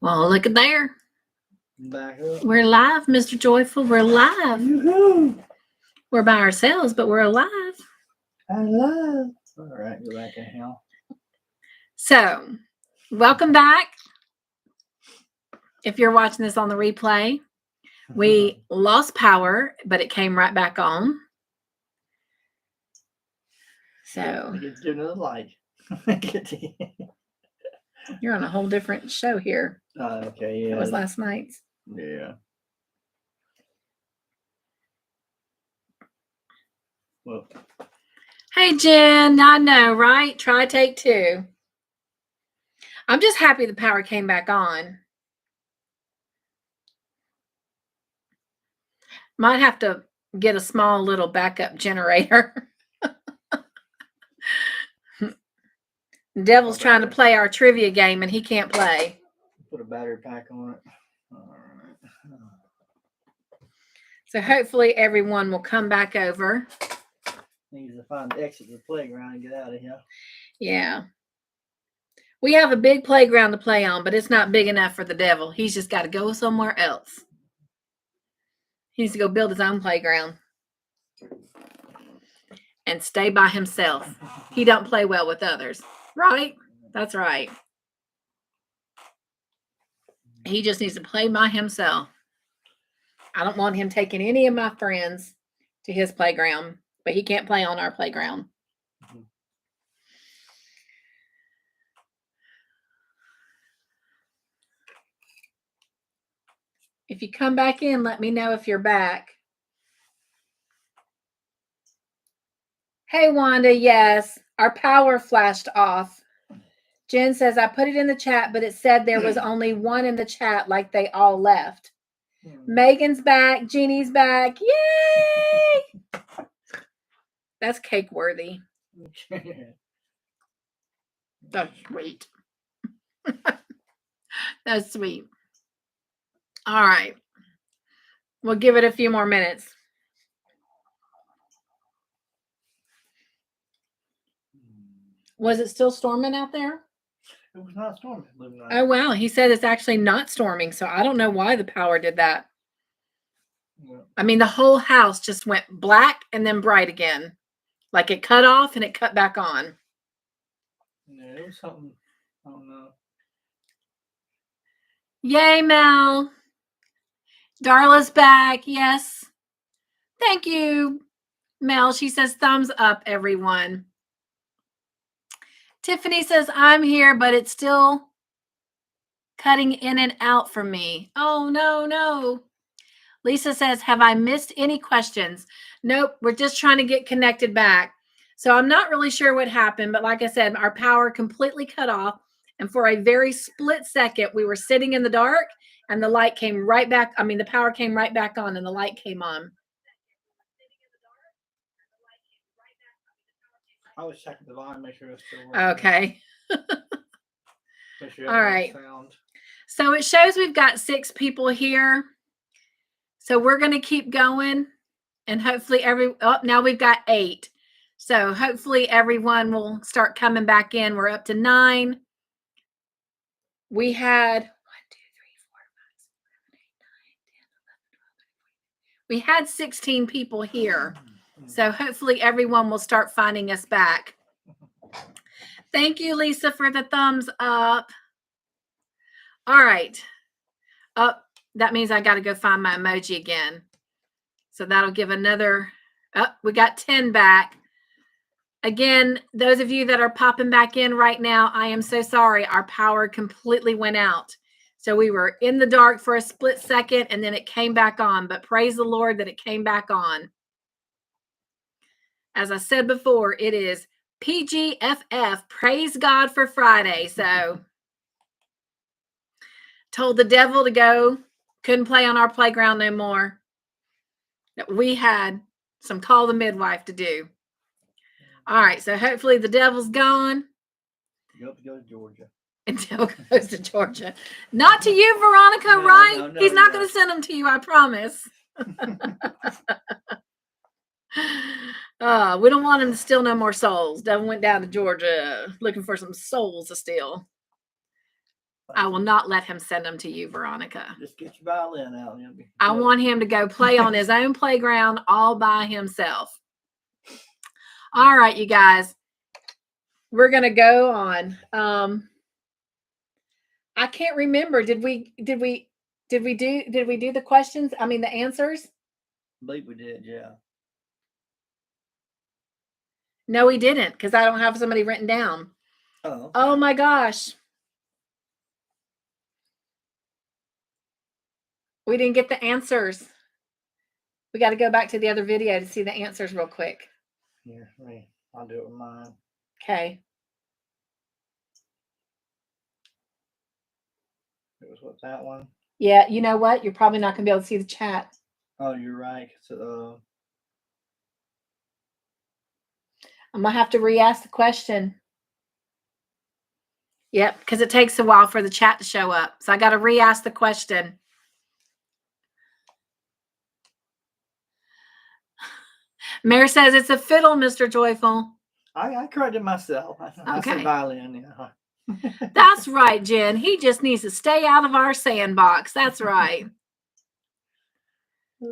Well, look at there. Back up. We're live, Mr. Joyful. We're live. Woohoo! We're by ourselves, but we're alive. I love. All right, go back in hell. So, welcome back. If you're watching this on the replay, we lost power, but it came right back on. So, get to do another light. You're on a whole different show here. Okay, yeah. That was last night's. Yeah. Well. Hey, Jen. I know, right? Try take two. I'm just happy the power came back on. Might have to get a small little backup generator. Devil's trying to play our trivia game and he can't play. Put a battery pack on it. All right. So hopefully everyone will come back over. Needs to find the exit to the playground and get out of here. Yeah. We have a big playground to play on, but it's not big enough for the devil. He's just got to go somewhere else. He needs to go build his own playground. And stay by himself. He don't play well with others. Right? That's right. He just needs to play by himself. I don't want him taking any of my friends to his playground, but he can't play on our playground. If you come back in, let me know if you're back. Hey, Wanda, yes, our power flashed off. Jen says, I put it in the chat, but it said there was only one in the chat, like they all left. Megan's back. Jeannie's back. Yay! That's cake worthy. That's sweet. That's sweet. All right. We'll give it a few more minutes. Was it still storming out there? It was not storming. Oh, wow. He said it's actually not storming, so I don't know why the power did that. Yeah. I mean, the whole house just went black and then bright again. Like it cut off and it cut back on. Yeah, it was something. I don't know. Yay, Mel. Darla's back. Yes. Thank you, Mel. She says thumbs up, everyone. Tiffany says, I'm here, but it's still cutting in and out for me. Oh, no. Lisa says, have I missed any questions? Nope, we're just trying to get connected back. So I'm not really sure what happened, but like I said, our power completely cut off. And for a very split second, we were sitting in the dark and the light came right back. I mean, the power came right back on and the light came on. I was checking the line, make sure it's still working. Okay. Make sure all right. Sound. So it shows we've got 6 people here. So we're going to keep going. And hopefully now we've got 8. So hopefully everyone will start coming back in. We're up to 9. We had 1, 2, 3, 4, 5, 6, 7, 8, 9, 10, 11, 12, 13. We had 16 people here. So hopefully everyone will start finding us back. Thank you, Lisa, for the thumbs up. All right. That means I got to go find my emoji again. So that'll give another. We got 10 back. Again, those of you that are popping back in right now, I am so sorry. Our power completely went out. So we were in the dark for a split second and then it came back on. But praise the Lord that it came back on. As I said before, it is PGFF. Praise God for Friday. So told the devil to go. Couldn't play on our playground no more. We had some Call the Midwife to do. All right. So hopefully the devil's gone. Go to Georgia. Until it goes to Georgia. Not to you, Veronica, right? No, he's not going to send them to you, I promise. We don't want him to steal no more souls. Devil went down to Georgia looking for some souls to steal. I will not let him send them to you, Veronica. Just get your violin out. And I want him to go play on his own playground all by himself. All right, you guys. We're going to go on. I can't remember. Did we do the questions? I mean, the answers? I believe we did, yeah. No, we didn't, because I don't have somebody written down. Oh, okay. Oh my gosh. We didn't get the answers. We got to go back to the other video to see the answers real quick. Here, I'll do it with mine. Okay. It was what, that one? Yeah, you know what? You're probably not going to be able to see the chat. Oh, you're right. So, I'm going to have to re-ask the question. Yep, because it takes a while for the chat to show up. So I got to re-ask the question. Mare says it's a fiddle, Mr. Joyful. I corrected myself. I said violin. Yeah. That's right, Jen. He just needs to stay out of our sandbox. That's right.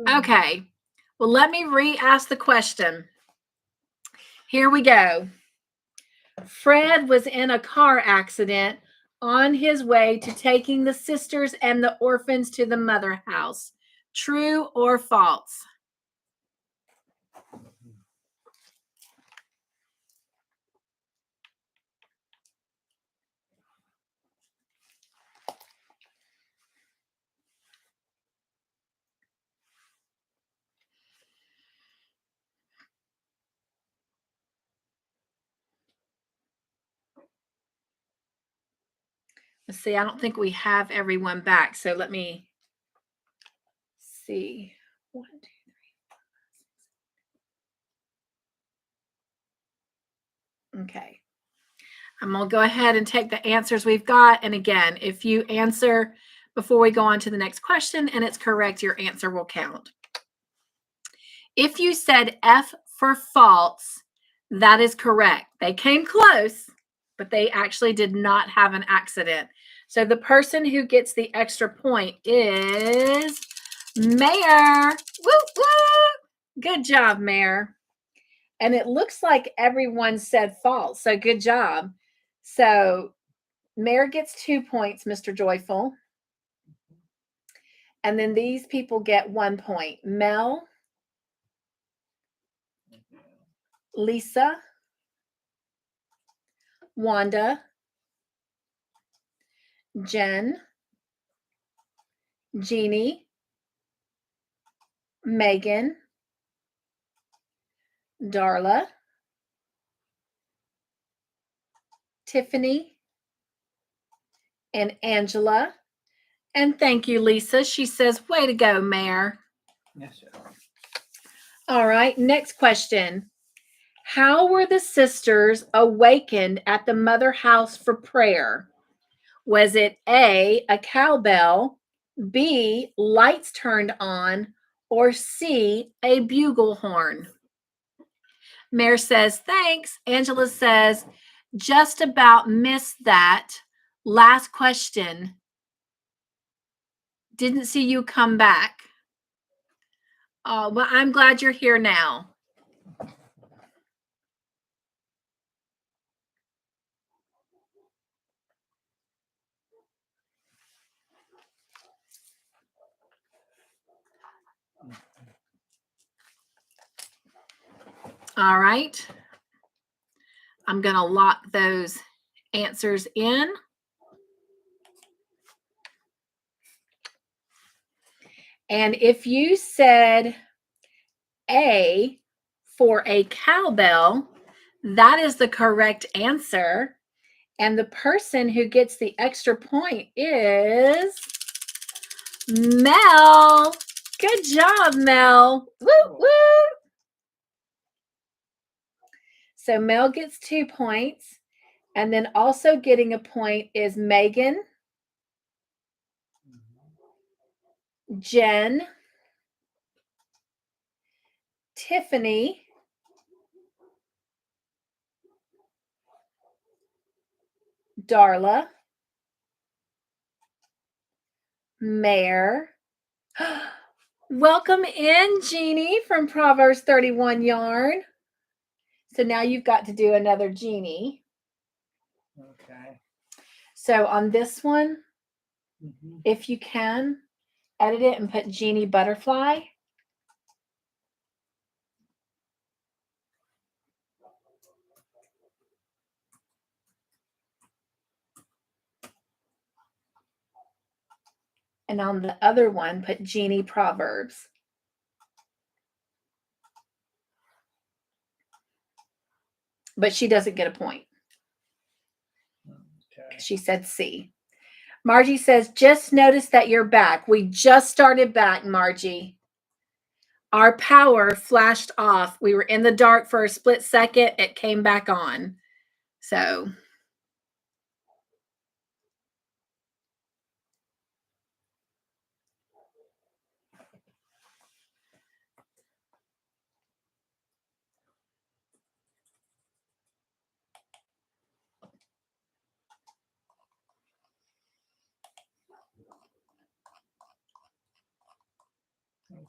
Okay. Well, let me re-ask the question. Here we go. Fred was in a car accident on his way to taking the sisters and the orphans to the mother house. True or false? Let's see. I don't think we have everyone back. So let me see. 1, 2, 3, 4, 5, 6. Okay. I'm going to go ahead and take the answers we've got. And again, if you answer before we go on to the next question and it's correct, your answer will count. If you said F for false, that is correct. They came close, but they actually did not have an accident. So the person who gets the extra point is Mare. Woo, woo. Good job, Mare. And it looks like everyone said false. So good job. So Mare gets 2 points, Mr. Joyful. And then these people get 1 point. Mel, Lisa, Wanda, Jen, Jeannie, Megan, Darla, Tiffany, and Angela. And thank you, Lisa. She says, way to go, Mare. Yes, sir. All right, next question. How were the sisters awakened at the mother house for prayer? Was it A, a cowbell, B, lights turned on, or C, a bugle horn? Mare says, thanks. Angela says, just about missed that. Last question. Didn't see you come back. Well, I'm glad you're here now. All right. I'm going to lock those answers in. And if you said A for a cowbell, that is the correct answer. And the person who gets the extra point is Mel. Good job, Mel. Woo, woo. So Mel gets 2 points. And then also getting a point is Megan, Jen, Tiffany, Darla, Mare. Welcome in, Jeannie from Proverbs 31 Yarn. So now you've got to do another Jeannie. Okay. So on this one, if you can, edit it and put Jeannie Butterfly. And on the other one, put Jeannie Proverbs. But she doesn't get a point. Okay. She said C. Margie says, just noticed that you're back. We just started back, Margie. Our power flashed off. We were in the dark for a split second. It came back on. So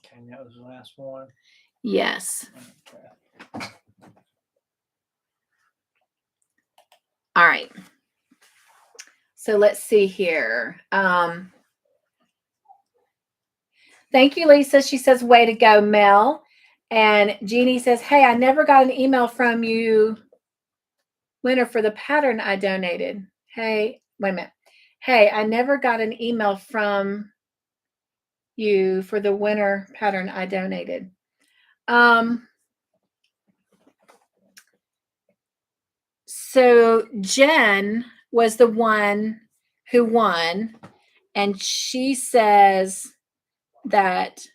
Okay, that was the last one. yes. Okay. All right. So let's see here. Thank you, Lisa. She says, way to go, Mel. And Jeannie says, hey, I never got an email from you, winner, for the pattern I donated. Hey, wait a minute. Hey, I never got an email from you for the winter pattern I donated. So Jen was the one who won, and she says that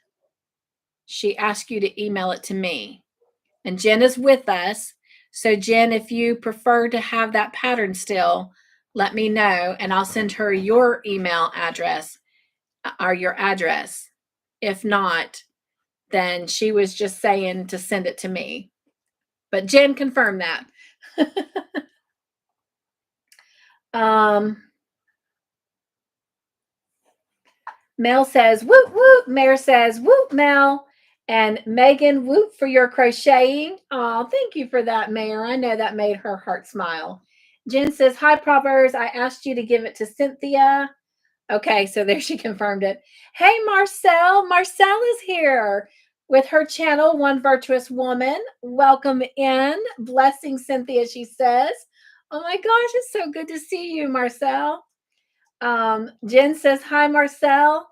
she asked you to email it to me. And Jen is with us. So Jen, if you prefer to have that pattern still, let me know and I'll send her your email address or your address. If not, then she was just saying to send it to me. But Jen confirmed that. Mel says, whoop, whoop. Mare says, whoop, Mel. And Megan, whoop for your crocheting. Oh, thank you for that, Mare. I know that made her heart smile. Jen says, hi, Proverbs. I asked you to give it to Cynthia. Okay, so there she confirmed it. Hey, Marcelle. Marcelle is here with her channel, One Virtuous Woman. Welcome in. Blessing, Cynthia, she says. Oh my gosh, it's so good to see you, Marcelle. Jen says, hi, Marcelle.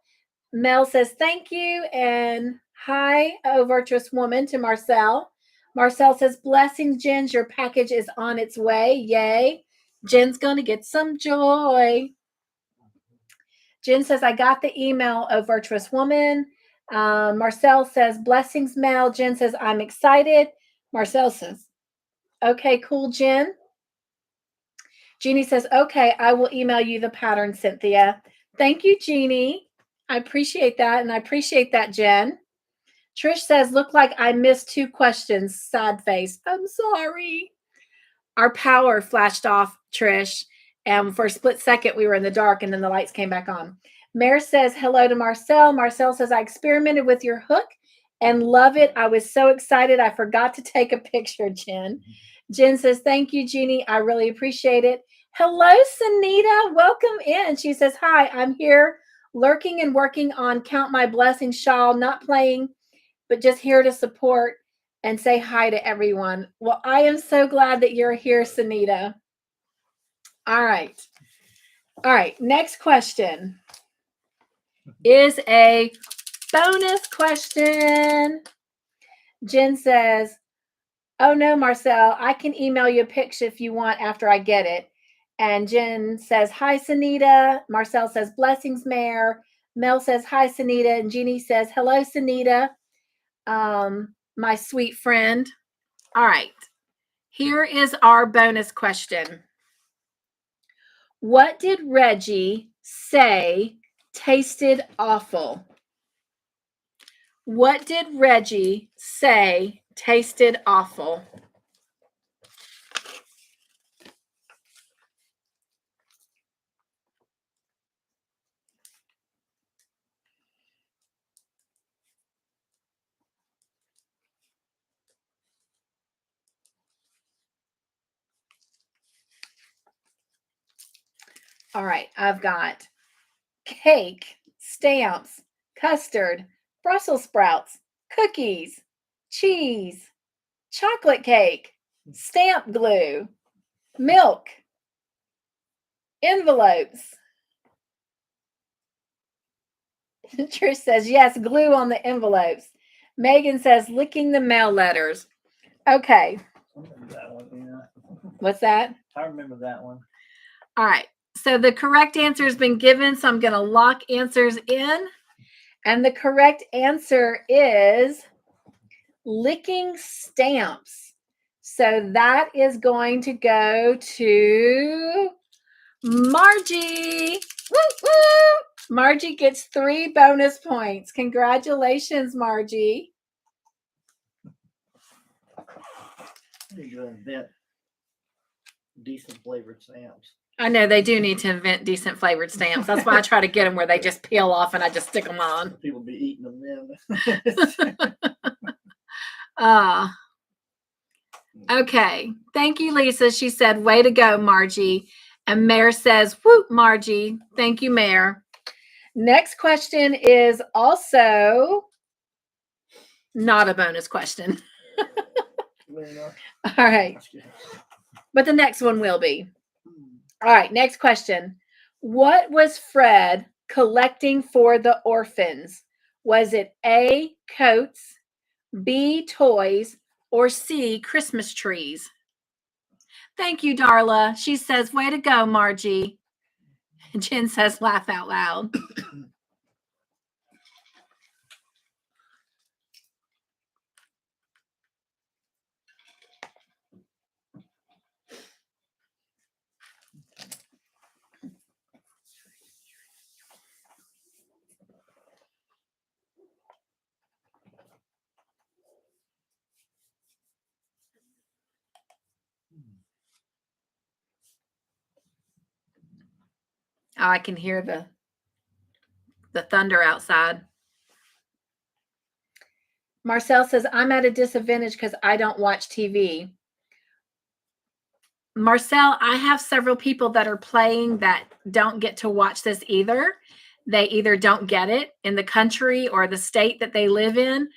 Mel says, thank you. And hi, oh, virtuous woman, to Marcelle. Marcelle says, blessings, Jen. Your package is on its way. Yay. Jen's going to get some joy. Jen says, I got the email, oh, virtuous woman. Marcelle says, blessings, Mel. Jen says, I'm excited. Marcelle says, okay, cool, Jen. Jeannie says, okay, I will email you the pattern, Cynthia. Thank you, Jeannie. I appreciate that. And I appreciate that, Jen. Trish says, look like I missed 2 questions. Sad face. I'm sorry. Our power flashed off, Trish. And for a split second, we were in the dark and then the lights came back on. Mare says, hello to Marcelle. Marcelle says, I experimented with your hook and love it. I was so excited. I forgot to take a picture, Jen. Jen says, thank you, Jeannie. I really appreciate it. Hello, Sunita. Welcome in. She says, hi, I'm here lurking and working on Count My Blessings shawl, not playing, but just here to support and say hi to everyone. Well, I am so glad that you're here, Sunita. All right. All right. Next question is a bonus question. Jen says, oh no, Marcelle, I can email you a picture if you want after I get it. And Jen says, hi, Sunita. Marcelle says, blessings, Mare. Mel says, hi, Sunita. And Jeannie says, hello, Sunita. My sweet friend. All right. Here is our bonus question. What did Reggie say tasted awful? What did Reggie say tasted awful? All right, I've got cake, stamps, custard, Brussels sprouts, cookies, cheese, chocolate cake, stamp glue, milk, envelopes. Trish says, yes, glue on the envelopes. Megan says, licking the mail letters. Okay. I remember that one, yeah. What's that? I remember that one. All right. So the correct answer has been given. So I'm going to lock answers in. And the correct answer is licking stamps. So that is going to go to Margie. Woo, woo. Margie gets 3 bonus points. Congratulations, Margie. I need to invent decent flavored stamps. I know they do need to invent decent flavored stamps. That's why I try to get them where they just peel off and I just stick them on. People be eating them then. Okay. Thank you, Lisa. She said, way to go, Margie. And Mare says, whoop, Margie. Thank you, Mare. Next question is also not a bonus question. Lena. All right. But the next one will be. All right. Next question. What was Fred collecting for the orphans? Was it A, coats, B, toys, or C, Christmas trees? Thank you, Darla. She says, way to go, Margie. Jen says, laugh out loud. Oh, I can hear the thunder outside. Marcelle says, I'm at a disadvantage because I don't watch TV. Marcelle, I have several people that are playing that don't get to watch this either. They either don't get it in the country or the state that they live in,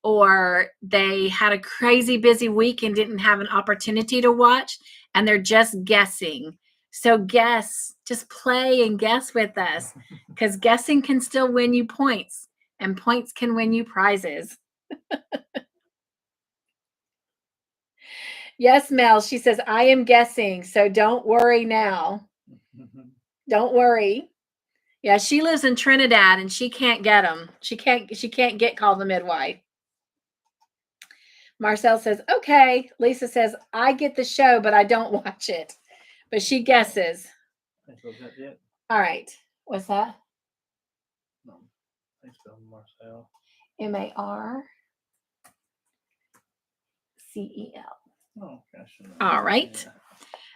or they had a crazy busy week and didn't have an opportunity to watch, and they're just guessing. So guess, just play and guess with us, because guessing can still win you points, and points can win you prizes. Yes, Mel, she says, I am guessing, so don't worry now. Don't worry. Yeah, she lives in Trinidad and she can't get them. She can't get Call the Midwife. Marcelle says, okay. Lisa says, I get the show, but I don't watch it. But she guesses. All right. What's that? No. Thanks, Marcelle. Marcel. Oh, gosh. All right. Yeah.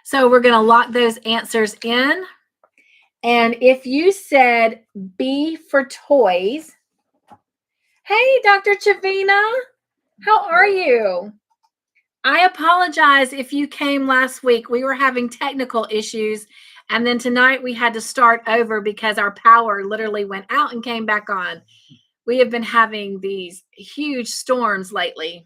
So we're going to lock those answers in. And if you said B for toys, hey, Dr. Chavina, how are you? I apologize if you came last week. We were having technical issues. And then tonight we had to start over because our power literally went out and came back on. We have been having these huge storms lately.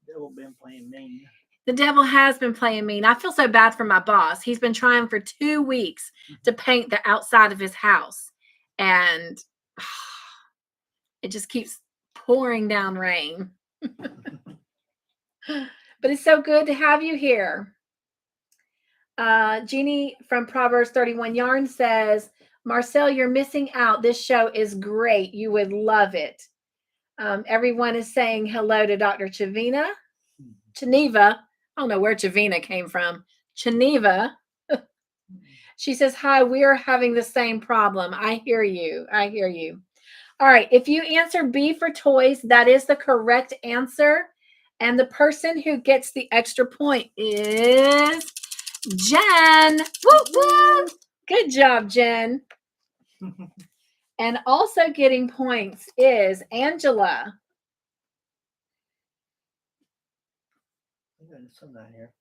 The devil been playing mean. The devil has been playing mean. I feel so bad for my boss. He's been trying for 2 weeks to paint the outside of his house. And it just keeps pouring down rain. But it's so good to have you here. Jeannie from Proverbs 31 Yarn says, Marcelle, you're missing out. This show is great. You would love it. Everyone is saying hello to Dr. Geneva. I don't know where Chavina came from. Geneva. She says, hi, we are having the same problem. I hear you. I hear you. All right. If you answer B for toys, that is the correct answer. And the person who gets the extra point is Jen. Woo, woo. Good job, Jen. And also getting points is Angela. Some down here.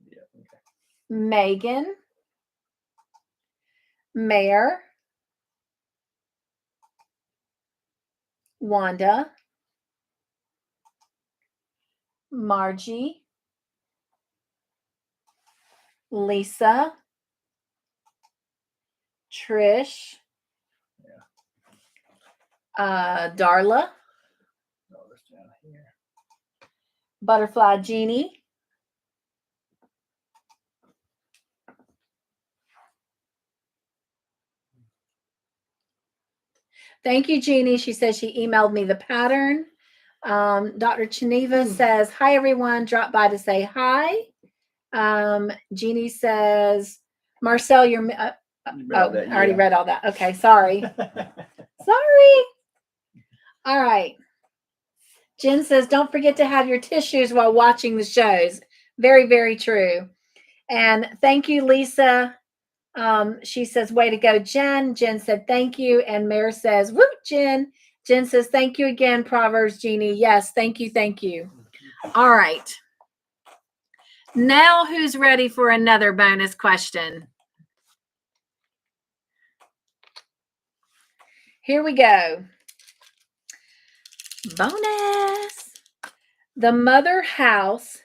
Yeah, okay. Megan, Mare, Wanda, Margie, Lisa, Trish, Darla, Oh, it's down here. Butterfly Jeannie, thank you, Jeannie. She says she emailed me the pattern. Dr. Cheneva says, hi, everyone. Drop by to say hi. Jeannie says, Marcelle, you're... I already read all that. Okay, sorry. Sorry. All right. Jen says, don't forget to have your tissues while watching the shows. Very, very true. And thank you, Lisa. She says, way to go, Jen. Jen said, thank you. And Mare says, whoop, Jen. Jen says, thank you again, Proverbs Jeannie. Yes, thank you, thank you. All right. Now who's ready for another bonus question? Here we go. Bonus. The mother house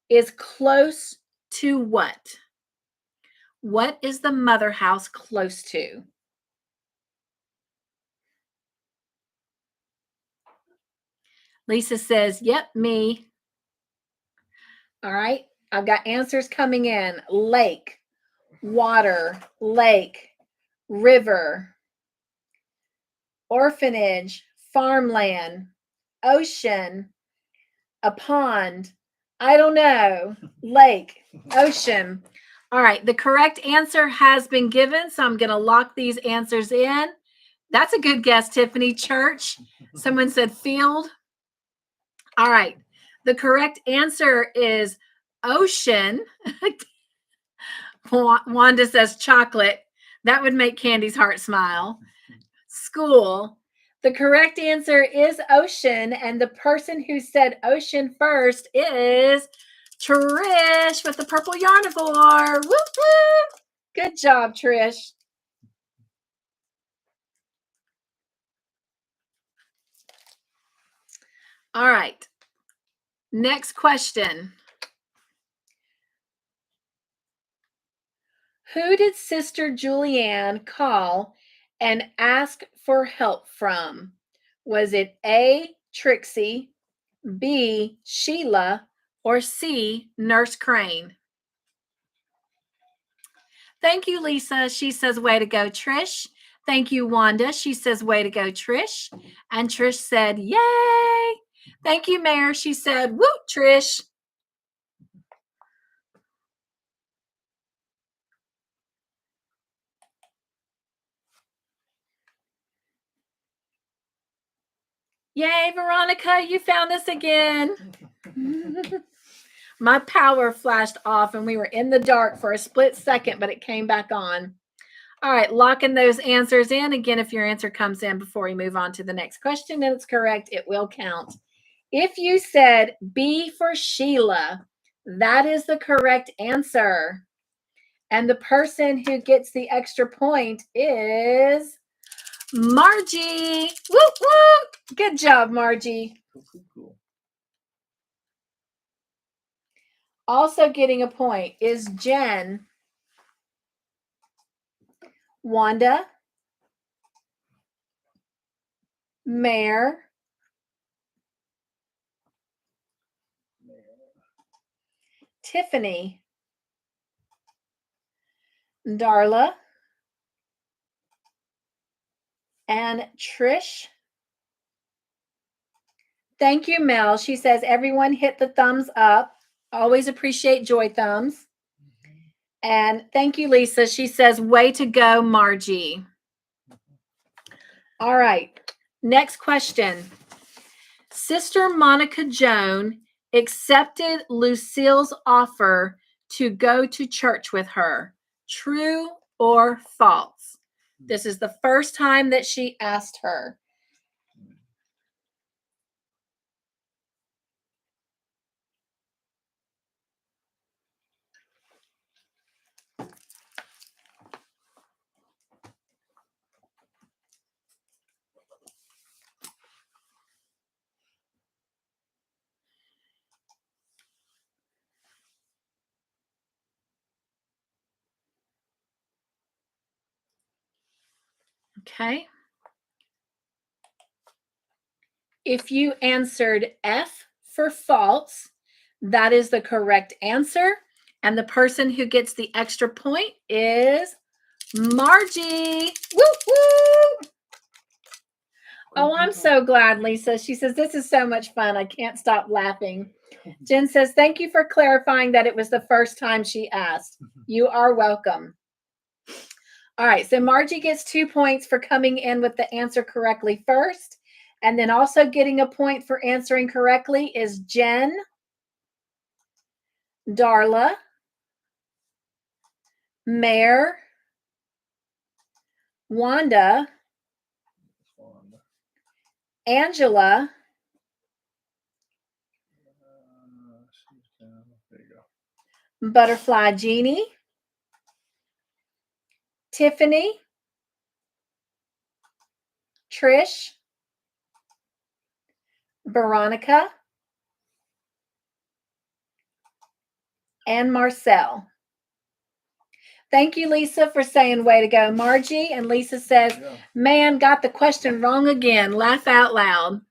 is close to what? What is the mother house close to? Lisa says, yep, me. All right. I've got answers coming in. Lake, water, lake, river, orphanage, farmland, ocean, a pond, I don't know, lake, ocean. All right, the correct answer has been given, so I'm going to lock these answers in. That's a good guess, Tiffany. Church. Someone said field. All right, the correct answer is ocean. Wanda says chocolate. That would make Candy's heart smile. School. The correct answer is ocean, and the person who said ocean first is Trish with the purple yarnivore. Whoop, whoop. Good job, Trish. All right. Next question. Who did Sister Julianne call and ask for help from? Was it A, Trixie, B, Sheila, or C, Nurse Crane? Thank you, Lisa. She says, way to go, Trish. Thank you, Wanda. She says, way to go, Trish. And Trish said, yay. Thank you, Mare. She said, woo, Trish. Yay, Veronica, you found us again. My power flashed off and we were in the dark for a split second, but it came back on. All right, locking those answers in. Again, if your answer comes in before we move on to the next question and it's correct, it will count. If you said B for Sheila, that is the correct answer. And the person who gets the extra point is Margie. Whoop, whoop. Good job, Margie. Cool. Also getting a point is Jen, Wanda, Mare, Tiffany, Darla, and Trish. Thank you, Mel. She says, everyone hit the thumbs up. Always appreciate joy thumbs. And thank you, Lisa. She says, way to go, Margie. All right. Next question. Sister Monica Joan accepted Lucille's offer to go to church with her. True or false? This is the first time that she asked her. Okay. If you answered F for false, that is the correct answer. And the person who gets the extra point is Margie. Woo woo! Oh, I'm so glad, Lisa. She says, this is so much fun. I can't stop laughing. Jen says, thank you for clarifying that it was the first time she asked. You are welcome. All right, so Margie gets 2 points for coming in with the answer correctly first. And then also getting a point for answering correctly is Jen, Darla, Mare, Wanda, Angela, Butterfly Jeannie, Tiffany, Trish, Veronica, and Marcelle. Thank you, Lisa, for saying way to go, Margie. And Lisa says, man, got the question wrong again. Laugh out loud.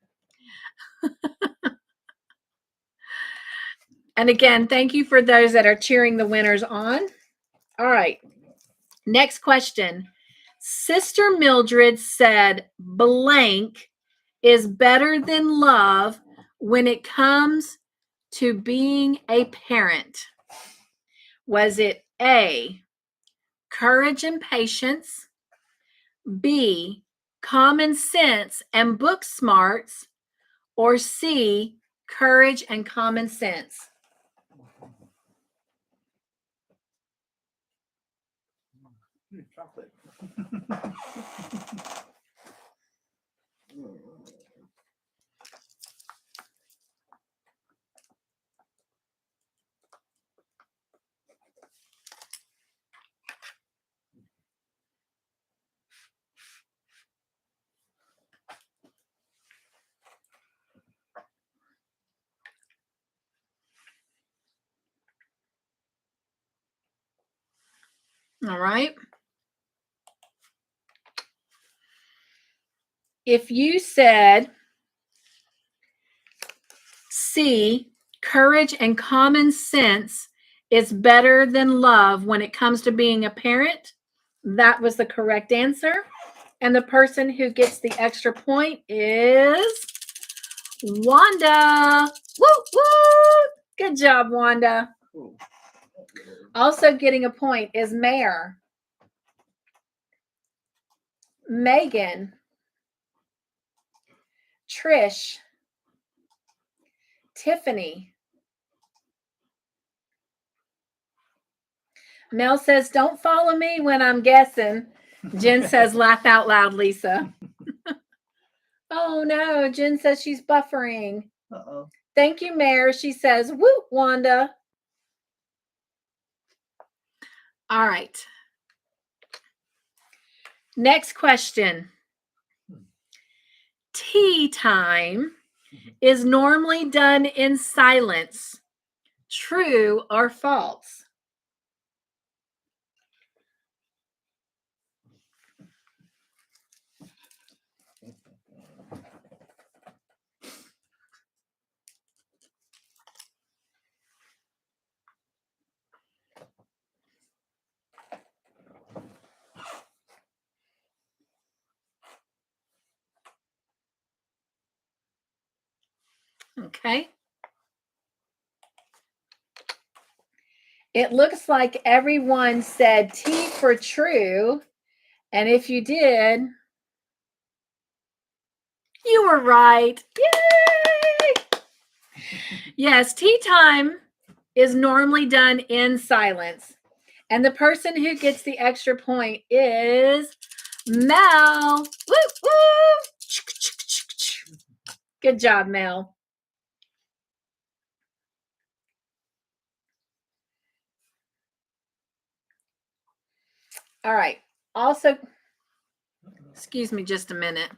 And again, thank you for those that are cheering the winners on. All right. Next question. Sister Mildred said blank is better than love when it comes to being a parent. Was it A, courage and patience, B, common sense and book smarts, or C, courage and common sense? Chocolate. All right. If you said C, courage and common sense is better than love when it comes to being a parent, that was the correct answer. And the person who gets the extra point is Wanda. Woo, woo. Good job, Wanda. Cool. Also getting a point is Mare, Megan, Trish, Tiffany. Mel says, don't follow me when I'm guessing. Jen says, laugh out loud, Lisa. Oh, no. Jen says she's buffering. Uh-oh. Thank you, Mare. She says, whoop, Wanda. All right. Next question. Tea time is normally done in silence. True or false? Okay. It looks like everyone said T for true. And if you did, you were right. Yay! Yes, tea time is normally done in silence. And the person who gets the extra point is Mel. Woo, woo. Good job, Mel. All right. Also, excuse me just a minute.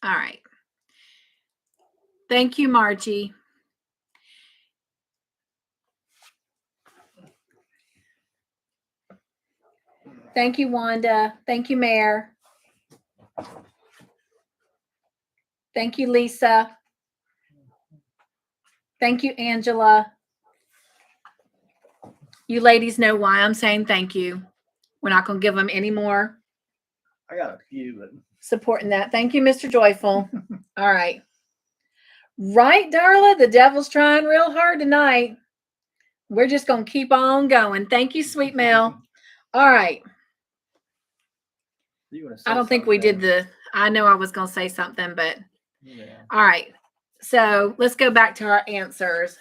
All right. Thank you, Margie. Thank you, Wanda. Thank you, Mare. Thank you, Lisa. Thank you, Angela. You ladies know why I'm saying thank you. We're not going to give them any more. I got a few, but supporting that. Thank you, Mr. Joyful. All right. Right, Darla? The devil's trying real hard tonight. We're just going to keep on going. Thank you, Sweet Mel. All right. I don't think we did I know I was going to say something, but yeah. All right. So let's go back to our answers.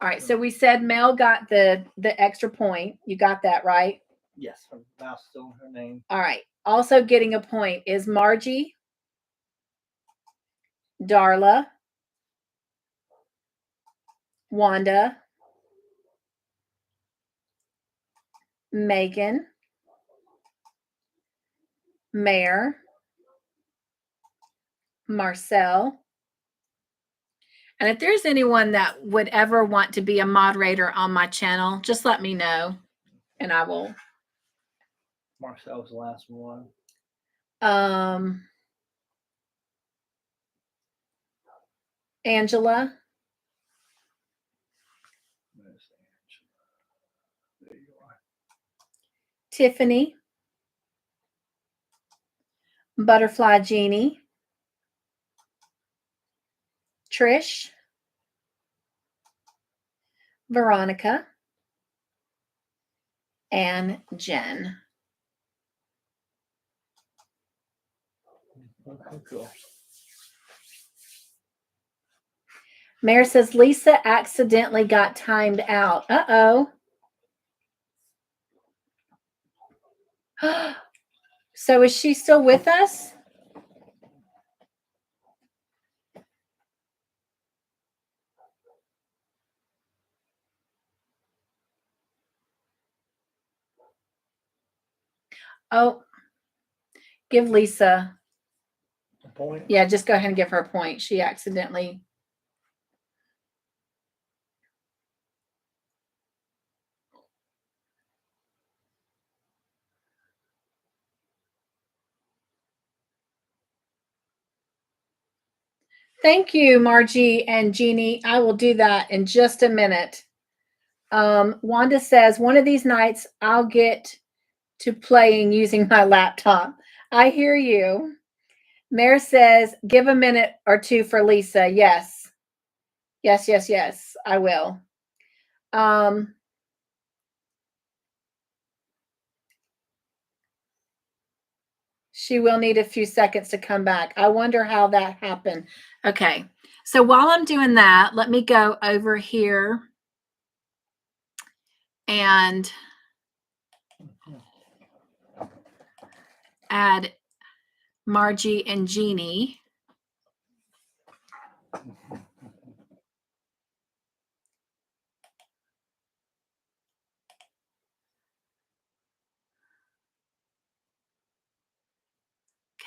All right. So we said Mel got the extra point. You got that, right? Yes. Her mouse still in her name. All right. Also getting a point is Margie, Darla, Wanda, Megan, Mare, Marcelle. And if there's anyone that would ever want to be a moderator on my channel, just let me know and I will. Marcelle was the last one. Angela. There you are. Tiffany. Butterfly Jeannie. Trish. Veronica. And Jen. Okay, cool. Mare says Lisa accidentally got timed out. Uh-oh. So is she still with us? Oh, give Lisa a point. Yeah, just go ahead and give her a point. She accidentally. Thank you, Margie and Jeannie. I will do that in just a minute. Wanda says, one of these nights I'll get to playing using my laptop. I hear you. Mare says, give a minute or two for Lisa. Yes. Yes, yes, yes, I will. She will need a few seconds to come back. I wonder how that happened. Okay. So while I'm doing that, let me go over here and add Margie and Jeannie.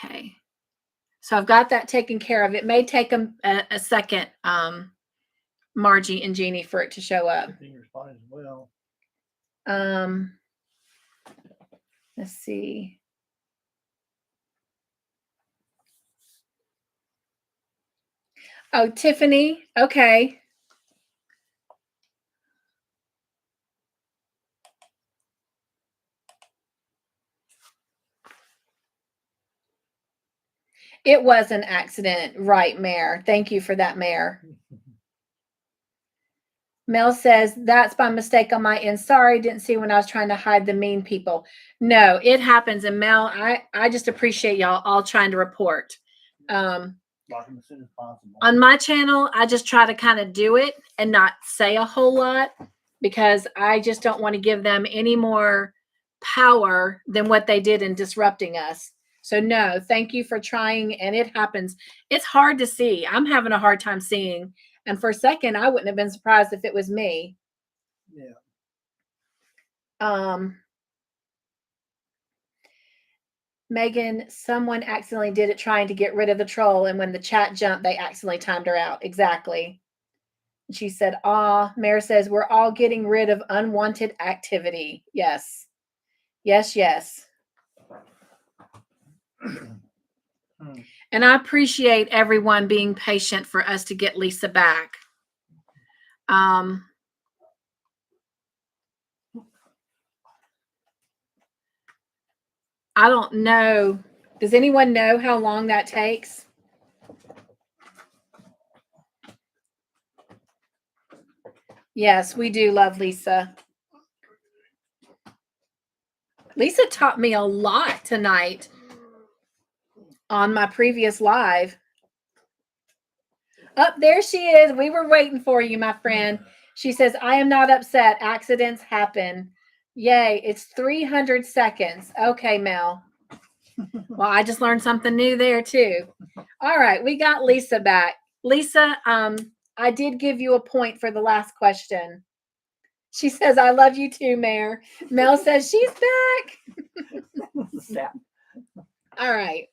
Okay. So I've got that taken care of. It may take a second, Margie and Jeannie, for it to show up. As well. Let's see. Oh, Tiffany. Okay. It was an accident, right, Mare? Thank you for that, Mare. Mel says, that's by mistake on my end. Sorry, didn't see when I was trying to hide the mean people. No, it happens. And Mel, I just appreciate y'all all trying to report. Lock them as soon as possible. On my channel, I just try to kind of do it and not say a whole lot because I just don't want to give them any more power than what they did in disrupting us. So no, thank you for trying. And it happens. It's hard to see. I'm having a hard time seeing. And for a second, I wouldn't have been surprised if it was me. Yeah. Megan, someone accidentally did it trying to get rid of the troll, and when the chat jumped, they accidentally timed her out. Exactly. She said, Mare says, we're all getting rid of unwanted activity. Yes. Yes, yes. And I appreciate everyone being patient for us to get Lisa back. I don't know. Does anyone know how long that takes? Yes, we do love Lisa. Lisa taught me a lot tonight on my previous live. Oh, there she is. We were waiting for you, my friend. She says, I am not upset. Accidents happen. Yay. It's 300 seconds. Okay, Mel. Well, I just learned something new there too. All right. We got Lisa back. Lisa, I did give you a point for the last question. She says, I love you too, Mare. Mel says she's back. All right.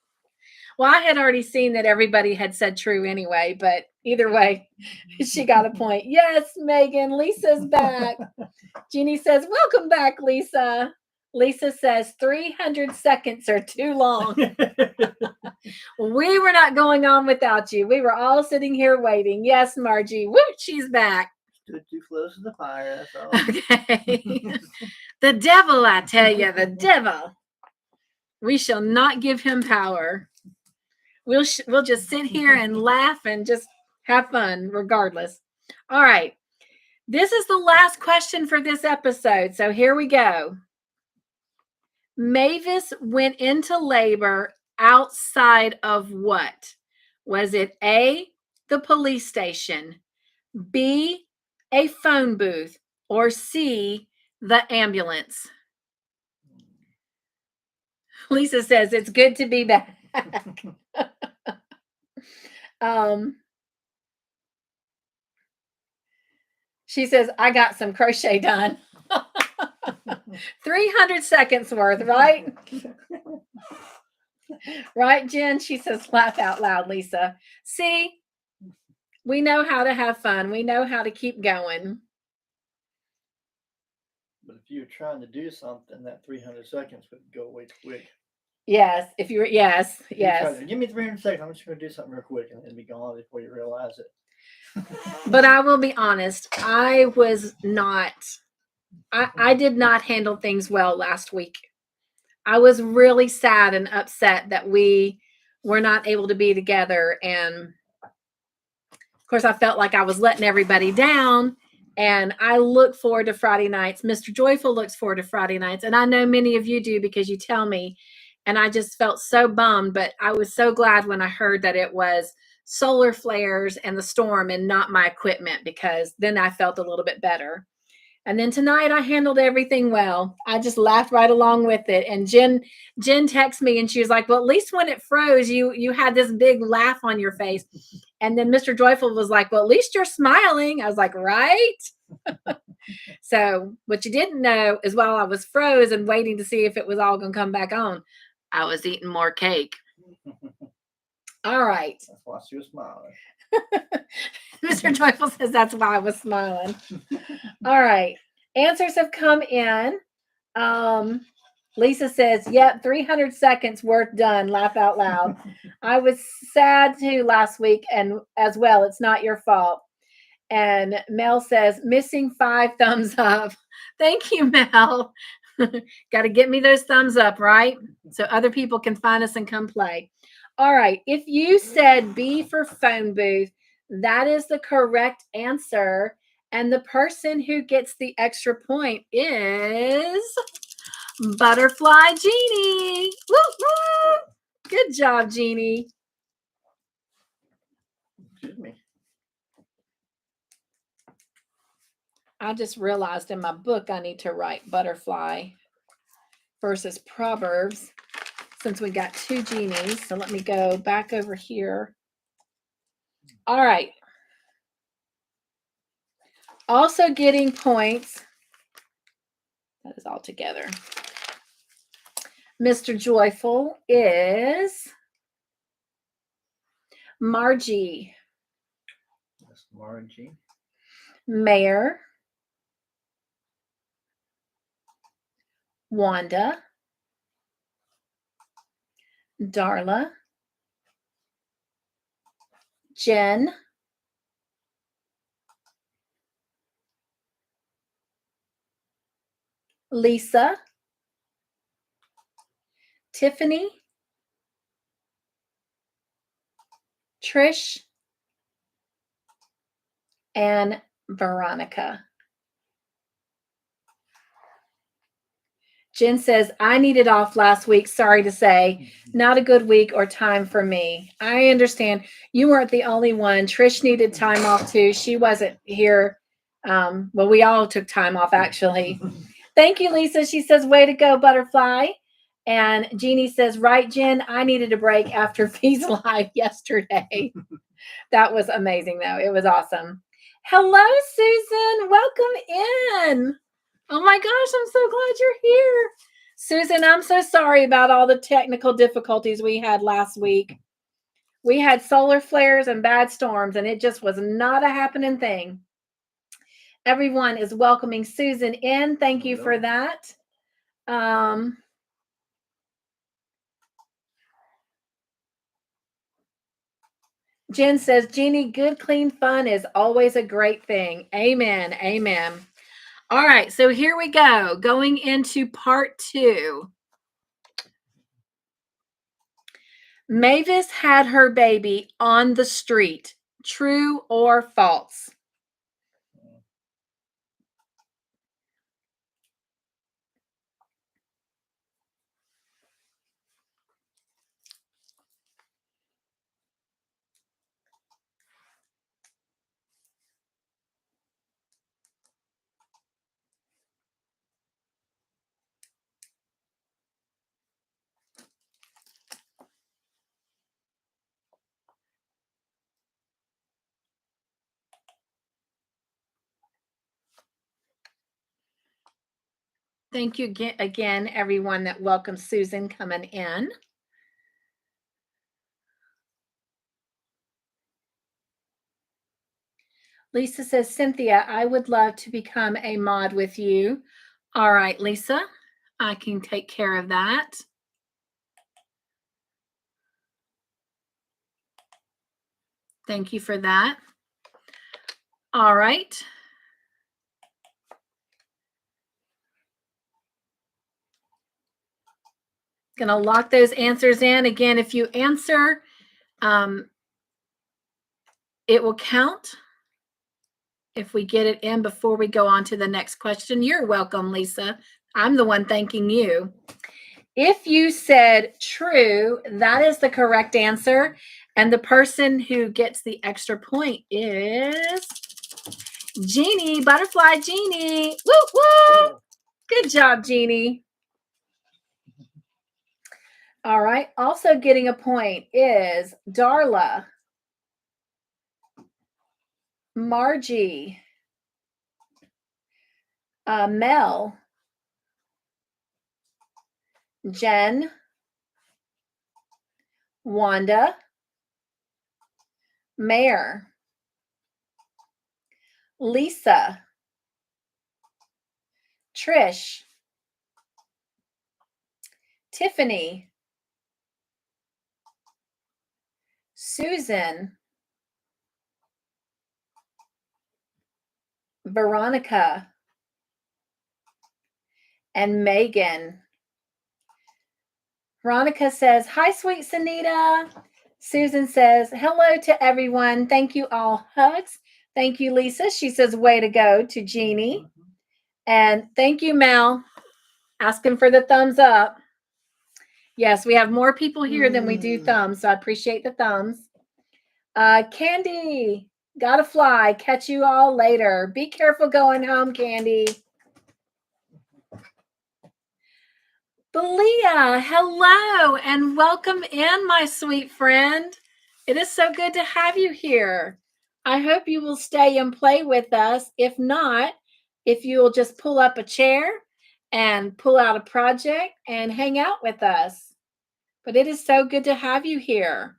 Well, I had already seen that everybody had said true anyway, but either way, she got a point. Yes, Megan, Lisa's back. Jeannie says, welcome back, Lisa. Lisa says 300 seconds are too long. We were not going on without you. We were all sitting here waiting. Yes, Margie. Woo, she's back. Stood too close to the fire, that's all. Okay. The devil, I tell you, the devil. We shall not give him power. We'll just sit here and laugh and just have fun regardless. All right. This is the last question for this episode. So here we go. Mavis went into labor outside of what? Was it A, the police station, B, a phone booth, or C, the ambulance? Lisa says it's good to be back. She says, I got some crochet done. 300 seconds worth, right? Right, Jen? She says, laugh out loud, Lisa. See, we know how to have fun. We know how to keep going. But if you're trying to do something, that 300 seconds would go way too quick. Yes, if you were, yes. Give me 300 seconds. I'm just going to do something real quick, and it'll be gone before you realize it. But I will be honest, I did not handle things well last week. I was really sad and upset that we were not able to be together. And of course, I felt like I was letting everybody down. And I look forward to Friday nights. Mr. Joyful looks forward to Friday nights. And I know many of you do because you tell me. And I just felt so bummed. But I was so glad when I heard that it was solar flares and the storm and not my equipment, because then I felt a little bit better. And then tonight I handled everything well. I just laughed right along with it. And Jen texted me and she was like, well, at least when it froze, you had this big laugh on your face. And then Mr. Joyful was like, well, at least you're smiling. I was like, right? So what you didn't know is while I was froze and waiting to see if it was all going to come back on, I was eating more cake. All right. That's why she was smiling. Mr. Joyful says that's why I was smiling. All right. Answers have come in. Lisa says, yep, 300 seconds worth done. Laugh out loud. I was sad too last week, and as well, it's not your fault. And Mel says, missing 5 thumbs up. Thank you, Mel. Got to get me those thumbs up, right? So other people can find us and come play. All right. If you said B for phone booth, that is the correct answer. And the person who gets the extra point is Butterfly Jeannie. Woo, woo. Good job, Jeannie. Excuse me. I just realized in my book I need to write butterfly versus Proverbs since we got 2 Jeannies. So let me go back over here. All right. Also getting points. That is all together. Mr. Joyful is Margie. That's Margie. Mare. Wanda. Darla. Jen. Lisa. Tiffany. Trish. And Veronica. Jen says, I needed off last week. Sorry to say, not a good week or time for me. I understand. You weren't the only one. Trish needed time off too. She wasn't here. Well, we all took time off actually. Thank you, Lisa. She says, way to go, Butterfly. And Jeannie says, right, Jen, I needed a break after Fee's live yesterday. That was amazing, though. It was awesome. Hello, Susan. Welcome in. Oh my gosh, I'm so glad you're here. Susan, I'm so sorry about all the technical difficulties we had last week. We had solar flares and bad storms, and it just was not a happening thing. Everyone is welcoming Susan in. Thank you for that. Jen says, Jeannie, good, clean fun is always a great thing. Amen. Amen. All right, so here we go. Going into part 2. Mavis had her baby on the street. True or false? Thank you again, everyone that welcomes Susan coming in. Lisa says, Cynthia, I would love to become a mod with you. All right, Lisa, I can take care of that. Thank you for that. All right. Going to lock those answers in. Again, if you answer, it will count if we get it in before we go on to the next question. You're welcome, Lisa. I'm the one thanking you. If you said true, that is the correct answer. And the person who gets the extra point is Jeannie, Butterfly Jeannie. Woo, woo! Good job, Jeannie. All right. Also getting a point is Darla, Margie, Mel, Jen, Wanda, Mare, Lisa, Trish, Tiffany, Susan, Veronica, and Megan. Veronica says, hi, sweet Sanita. Susan says, hello to everyone. Thank you all. Hugs. Thank you, Lisa. She says, way to go to Jeannie. And thank you, Mel. Asking for the thumbs up. Yes, we have more people here than we do thumbs, so I appreciate the thumbs. Candy, gotta fly. Catch you all later. Be careful going home, Candy. Belia, hello and welcome in, my sweet friend. It is so good to have you here. I hope you will stay and play with us. If not, if you will just pull up a chair and pull out a project and hang out with us. But it is so good to have you here.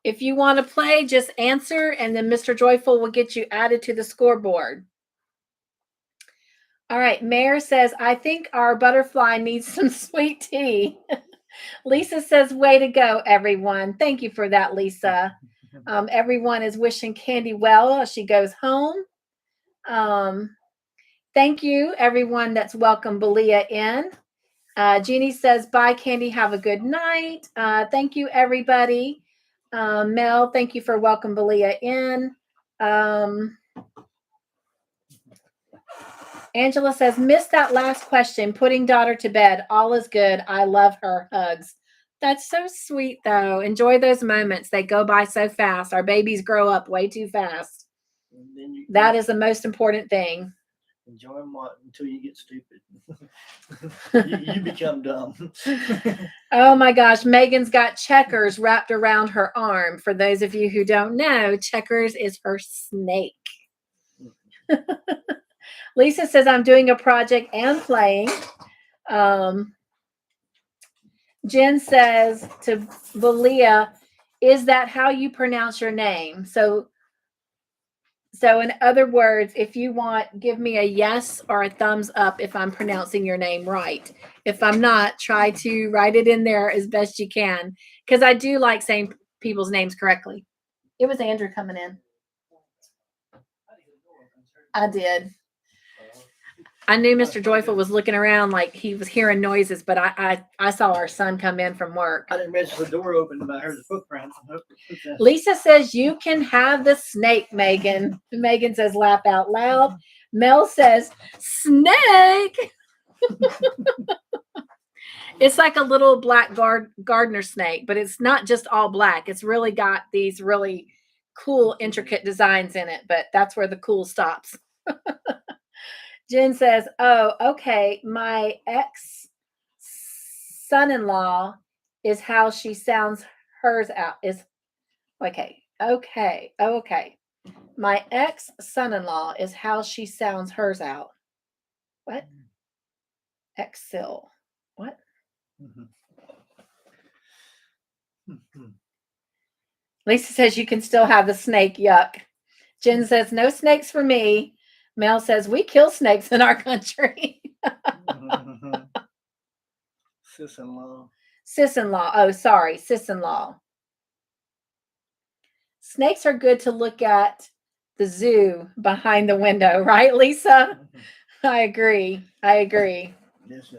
If you want to play, just answer, and then Mr. Joyful will get you added to the scoreboard. All right, Mare says, I think our butterfly needs some sweet tea. Lisa says, way to go, everyone. Thank you for that, Lisa. Everyone is wishing Candy well as she goes home. Thank you, everyone that's welcomed Belia in. Jeannie says, bye, Candy. Have a good night. Thank you, everybody. Mel, thank you for welcoming Belia in. Angela says, missed that last question. Putting daughter to bed. All is good. I love her. Hugs. That's so sweet, though. Enjoy those moments. They go by so fast. Our babies grow up way too fast. That is the most important thing. Enjoy them until you get stupid. you become dumb. Oh my gosh. Megan's got checkers wrapped around her arm. For those of you who don't know, checkers is her snake. Lisa says, I'm doing a project and playing. Jen says to Belia, is that how you pronounce your name? So in other words, if you want, give me a yes or a thumbs up if I'm pronouncing your name right. If I'm not, try to write it in there as best you can, because I do like saying people's names correctly. It was Andrew coming in. I did. I knew Mr. Joyful was looking around like he was hearing noises, but I saw our son come in from work. I didn't realize the door opened, but I heard the footprint. Lisa says, you can have the snake, Megan. Megan says, laugh out loud. Mel says, snake. It's like a little black gardener snake, but it's not just all black. It's really got these really cool, intricate designs in it, but that's where the cool stops. Jen says, oh, okay, my ex-son-in-law is how she sounds hers out. Is okay. My ex-son-in-law is how she sounds hers out. What? Exil. What? Lisa says you can still have the snake. Yuck. Jen says, no snakes for me. Mel says, we kill snakes in our country. Sis-in-law. Sis-in-law. Oh, sorry. Sis-in-law. Snakes are good to look at the zoo behind the window, right, Lisa? I agree. Yes.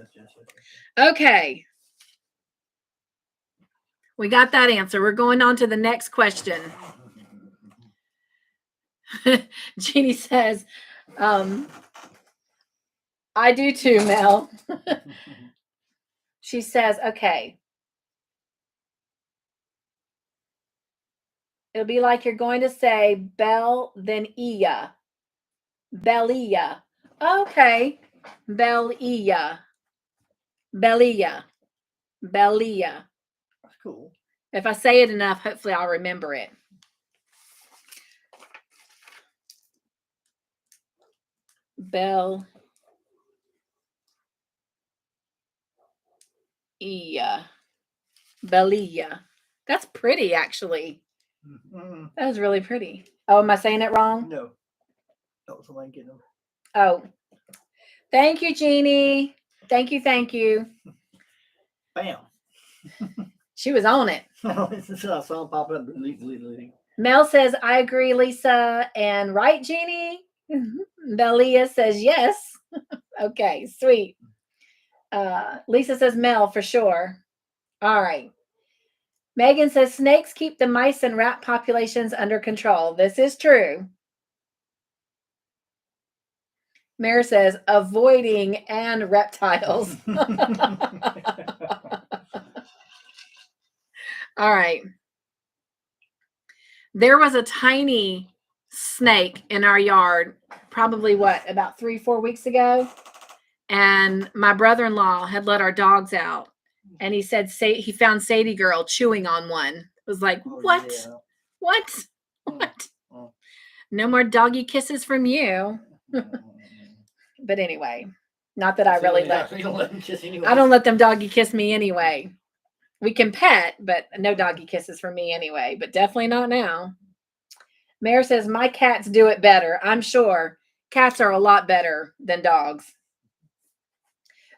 Okay. We got that answer. We're going on to the next question. Jeannie says, I do too, Mel. She says, okay. It'll be like you're going to say Bell, then Ia. Belia. Okay. Belia. That's cool. If I say it enough, hopefully I'll remember it. Belia. Belia. That's pretty, actually. That was really pretty. Oh, am I saying it wrong? No. That was the link in them. Oh. Thank you, Jeannie. Thank you. Bam. She was on it. I saw it pop up. Mel says, I agree, Lisa. And right, Jeannie? Belia says, yes. Okay, sweet. Lisa says, Mel, for sure. All right. Megan says, snakes keep the mice and rat populations under control. This is true. Mare says, avoiding and reptiles. All right. There was a tiny snake in our yard, probably about 3-4 weeks ago. And my brother-in-law had let our dogs out. And he said he found Sadie Girl chewing on one. It was like, what? Yeah. What? Oh. No more doggy kisses from you. But anyway, Not that I really Yeah, you don't let them kiss anyway. I don't let them doggy kiss me anyway. We can pet, but no doggy kisses for me anyway, but definitely not now. Mare says, my cats do it better. I'm sure cats are a lot better than dogs.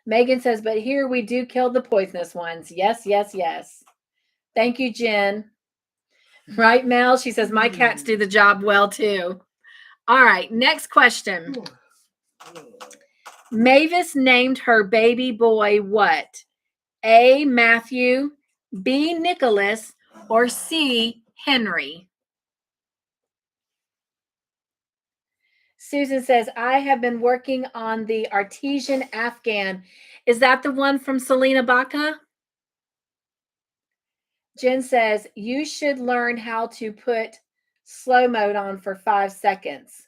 Megan says, but here we do kill the poisonous ones. Yes, yes, yes. Thank you, Jen. Right, Mel? She says, my cats do the job well, too. All right, next question. Mavis named her baby boy what? A, Matthew, B, Nicholas, or C, Henry? Susan says, I have been working on the artesian Afghan. Is that the one from Selena Baca? Jen says, you should learn how to put slow mode on for 5 seconds.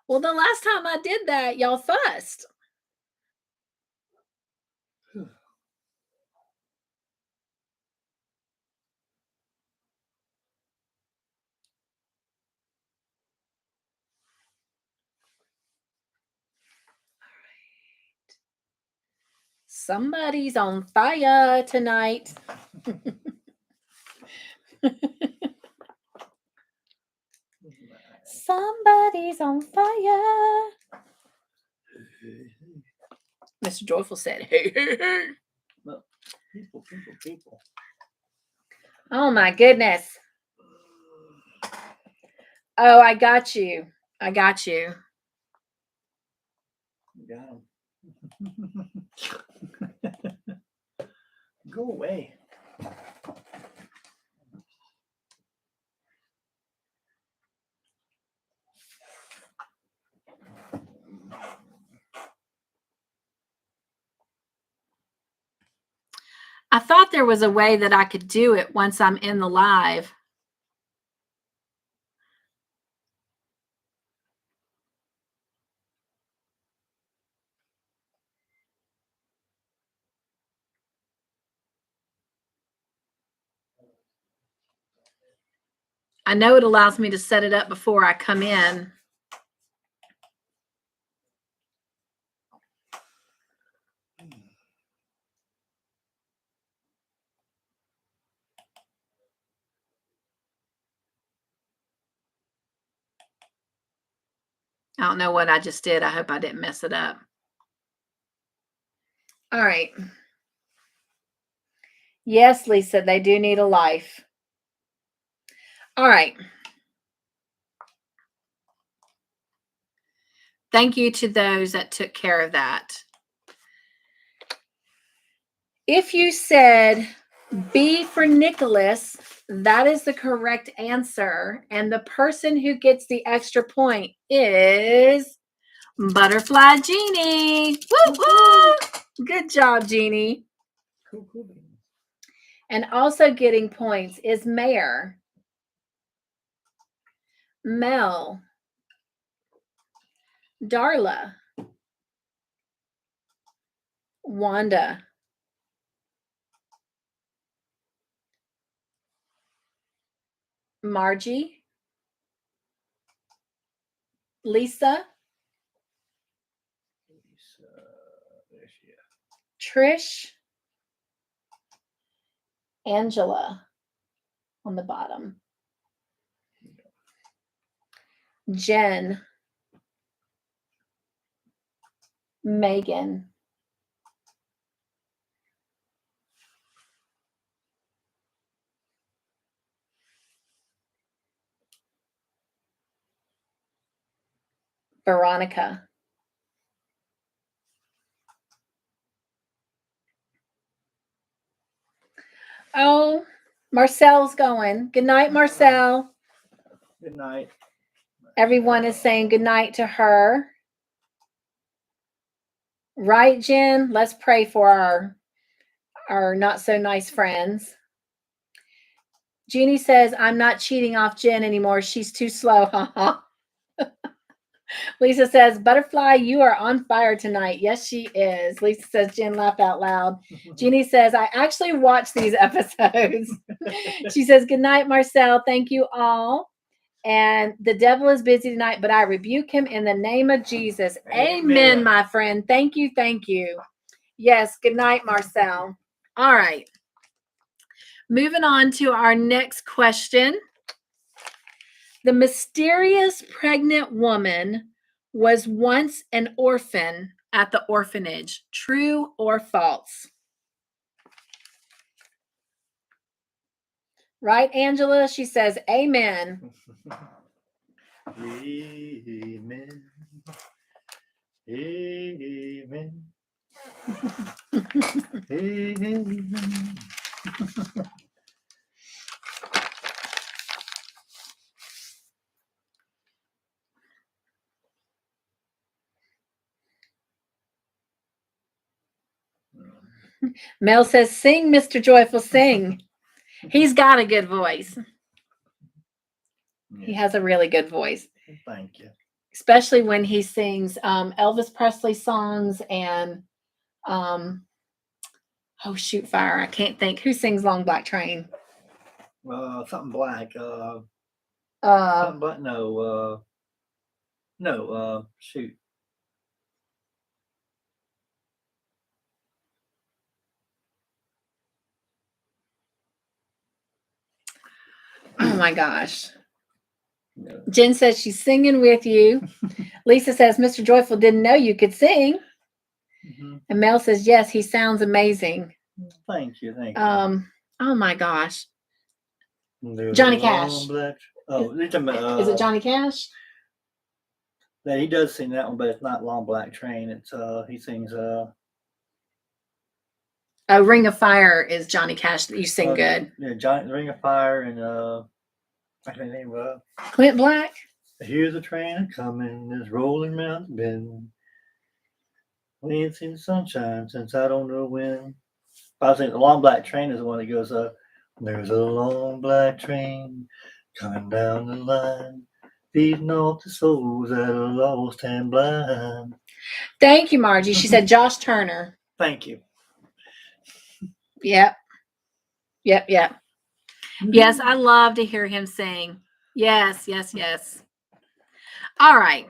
Well, the last time I did that, y'all fussed. Somebody's on fire tonight. Somebody's on fire. Mr. Joyful said, hey, hey, hey. Well, people. Oh, my goodness. Oh, I got you. I got you. Got him. Go away. I thought there was a way that I could do it once I'm in the live. I know it allows me to set it up before I come in. I don't know what I just did. I hope I didn't mess it up. All right. Yes, Lisa, they do need a life. All right. Thank you to those that took care of that. If you said B for Nicholas, that is the correct answer. And the person who gets the extra point is Butterfly Jeannie. Woo woo! Good job, Jeannie. Cool. And also getting points is Mare, Mel, Darla, Wanda, Margie, Lisa, Trish, Angela on the bottom, Jen, Megan, Veronica. Oh, Marcelle's going. Good night, Marcelle. Good night. Everyone is saying good night to her. Right, Jen? Let's pray for our not so nice friends. Jeannie says, I'm not cheating off Jen anymore. She's too slow. Lisa says, Butterfly, you are on fire tonight. Yes, she is. Lisa says, Jen, laugh out loud. Jeannie says, I actually watch these episodes. She says, good night, Marcelle. Thank you all. And the devil is busy tonight, but I rebuke him in the name of Jesus. Amen, my friend. Thank you. Thank you. Yes. Good night, Marcelle. All right. Moving on to our next question. The mysterious pregnant woman was once an orphan at the orphanage. True or false? Right, Angela? She says, amen. Amen. Amen. Amen. Mel says, sing, Mr. Joyful, sing. He's got a good voice. He has a really good voice. Thank you. Especially when he sings Elvis Presley songs and oh shoot fire. I can't think. Who sings Long Black Train? Something black. Something black. No. Shoot. Oh my gosh. Jen says she's singing with you. Lisa says Mr. Joyful didn't know you could sing. Mm-hmm. And Mel says, yes, he sounds amazing. Thank you. Oh my gosh. Johnny Cash. Is it Johnny Cash? Yeah, he does sing that one, but it's not Long Black Train. It's he sings Ring of Fire is Johnny Cash that you sing good. Yeah, Ring of Fire and I can't name Clint Black. Here's a train coming, this rolling mountain bend. We ain't seen the sunshine since I don't know when. I was thinking the Long Black Train is the one that goes there's a long black train coming down the line, feeding off the souls that are lost and blind. Thank you, Margie. She said Josh Turner. Thank you. Yep. Yes, I love to hear him sing. Yes. All right.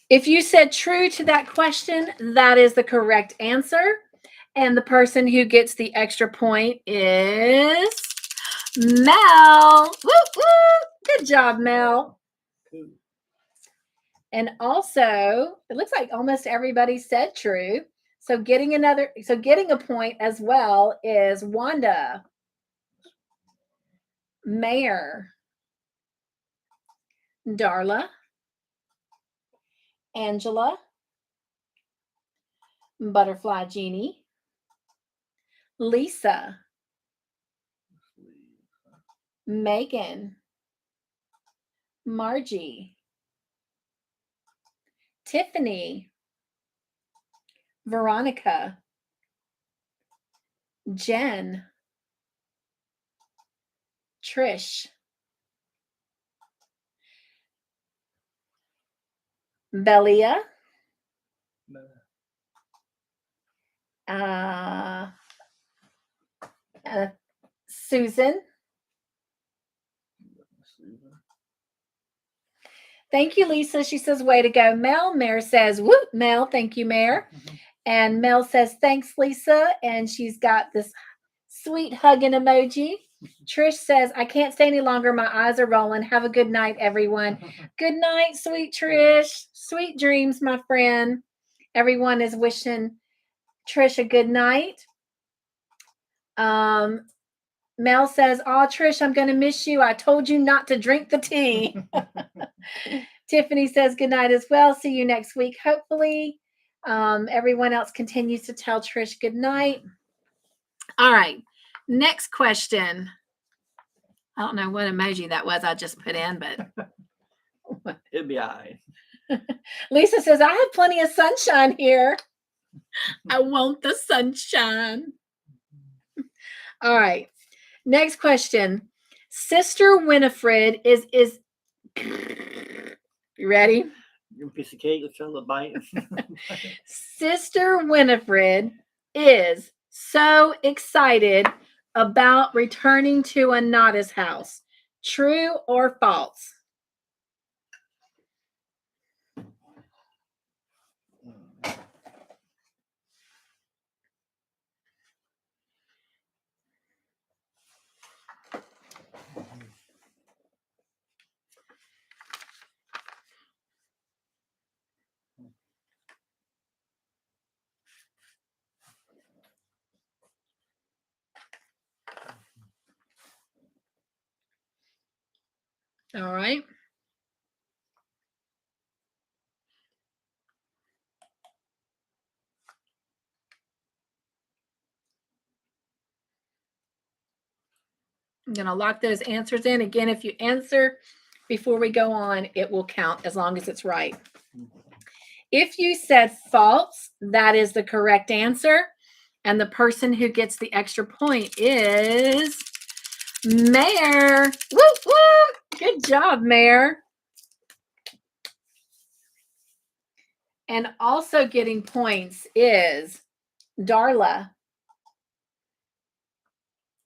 If you said true to that question, that is the correct answer. And the person who gets the extra point is Mel. Woo, woo. Good job, Mel. And also, it looks like almost everybody said true. So getting a point as well is Wanda, Mare, Darla, Angela, Butterfly Jeannie, Lisa, Megan, Margie, Tiffany, Veronica, Jen, Trish, Belia, Susan. Thank you, Lisa. She says, way to go, Mel. Mare says, whoop, Mel. Thank you, Mare. And Mel says, thanks, Lisa. And she's got this sweet hugging emoji. Trish says, I can't stay any longer. My eyes are rolling. Have a good night, everyone. Good night, sweet Trish. Sweet dreams, my friend. Everyone is wishing Trish a good night. Mel says, oh, Trish, I'm going to miss you. I told you not to drink the tea. Tiffany says, good night as well. See you next week, hopefully. Everyone else continues to tell Trish good night. All right. Next question. I don't know what emoji that was I just put in, but it'd be all right. Lisa says, I have plenty of sunshine here. I want the sunshine. All right. Next question. Sister Winifred is you ready? You piece of cake, let's try to bite. Sister Winifred is so excited about returning to Anada's house? True or false? All right. I'm going to lock those answers in. Again, if you answer before we go on, it will count as long as it's right. If you said false, that is the correct answer. And the person who gets the extra point is Mare. Woo, woo. Good job, Mare. And also getting points is Darla,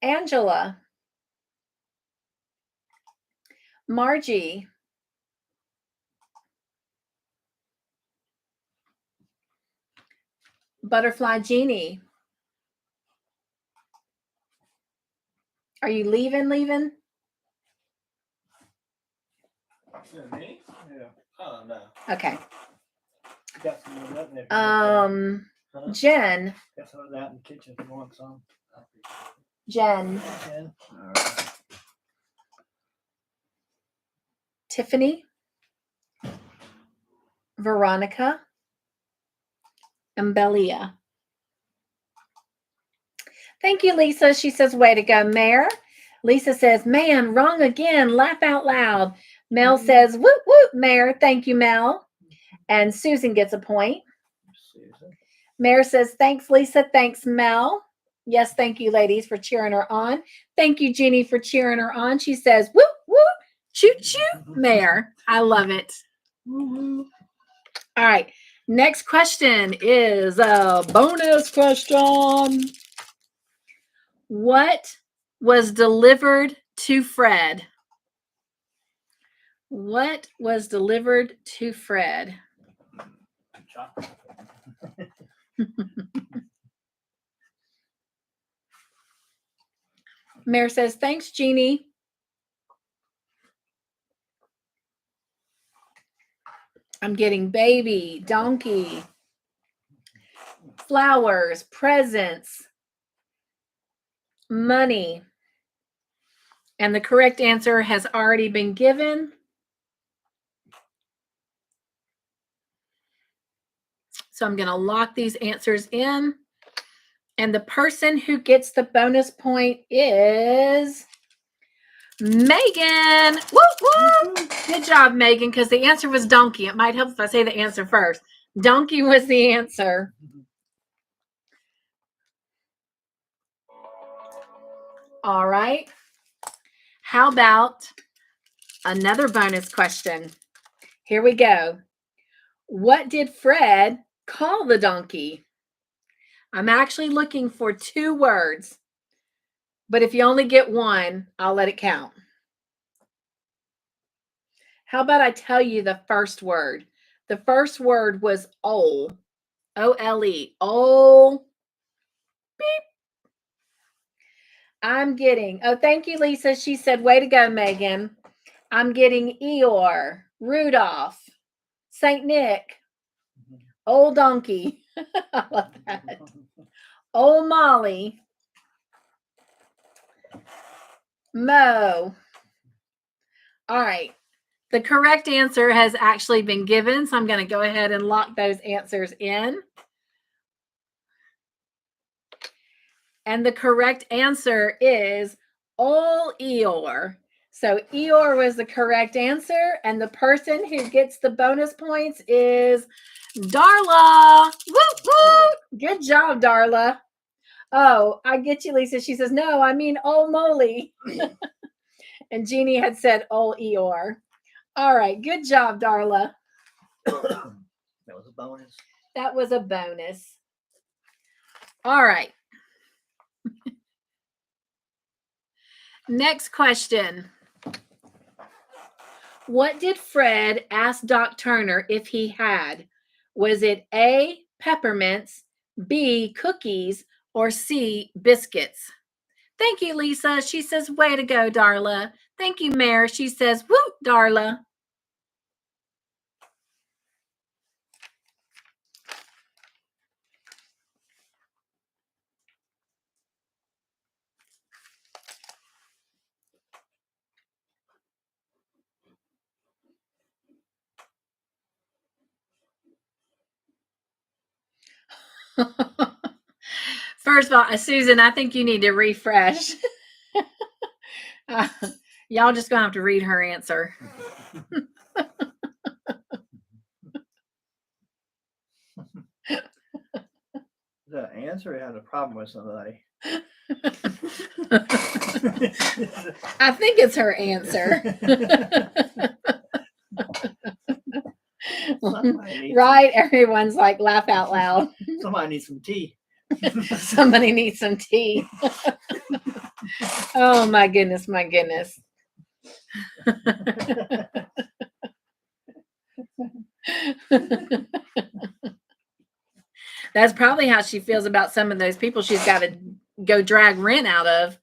Angela, Margie, Butterfly Jeannie. Are you leaving? Yeah, me? Yeah. Oh, no. Okay. Got some of that in there. Huh? Jen. Got some of that in the kitchen if you want some. Jen. Yeah. All right. Tiffany. Veronica. And Belia. Thank you, Lisa. She says, way to go, Mare. Lisa says, man, wrong again. Laugh out loud. Mel says, whoop, whoop, Mare. Thank you, Mel. And Susan gets a point. Susan. Mare says, thanks, Lisa. Thanks, Mel. Yes, thank you, ladies, for cheering her on. Thank you, Jeannie, for cheering her on. She says, whoop, whoop, choo, choo, Mare. I love it. All right. Next question is a bonus question. What was delivered to Fred? What was delivered to Fred? Mare says, thanks, Jeannie. I'm getting baby, donkey, flowers, presents, money. And the correct answer has already been given. So I'm going to lock these answers in. And the person who gets the bonus point is Megan. Woo, woo. Good job, Megan, because the answer was donkey. It might help if I say the answer first. Donkey was the answer. All right. How about another bonus question? Here we go. What did Fred call the donkey? I'm actually looking for 2 words, but if you only get one, I'll let it count. How about I tell you the first word? The first word was ole, O-L-E, ole. Beep. I'm getting, oh, thank you, Lisa. She said, way to go, Megan. I'm getting Eeyore, Rudolph, St. Nick, old donkey. I love that. Old Molly, Mo. All right. The correct answer has actually been given, so I'm going to go ahead and lock those answers in. And the correct answer is Ol Eeyore. So Eeyore was the correct answer, and the person who gets the bonus points is Darla. Woo, woo. Good job, Darla. Oh, I get you, Lisa. She says, no, I mean Ol Moly. And Jeannie had said Ol Eeyore. All right, good job, Darla. That was a bonus. That was a bonus. All right. Next question. What did Fred ask Doc Turner if he had? Was it A, peppermints, B, cookies, or C, biscuits? Thank you, Lisa. She says, way to go, Darla. Thank you, Mare. She says, woo, Darla. First of all, Susan, I think you need to refresh. Y'all just gonna have to read her answer. The answer had a problem with somebody. I think it's her answer. Right? Everyone's like, laugh out loud. Somebody needs some tea. Somebody needs some tea. Oh my goodness, my goodness. That's probably how she feels about some of those people she's got to go drag rent out of.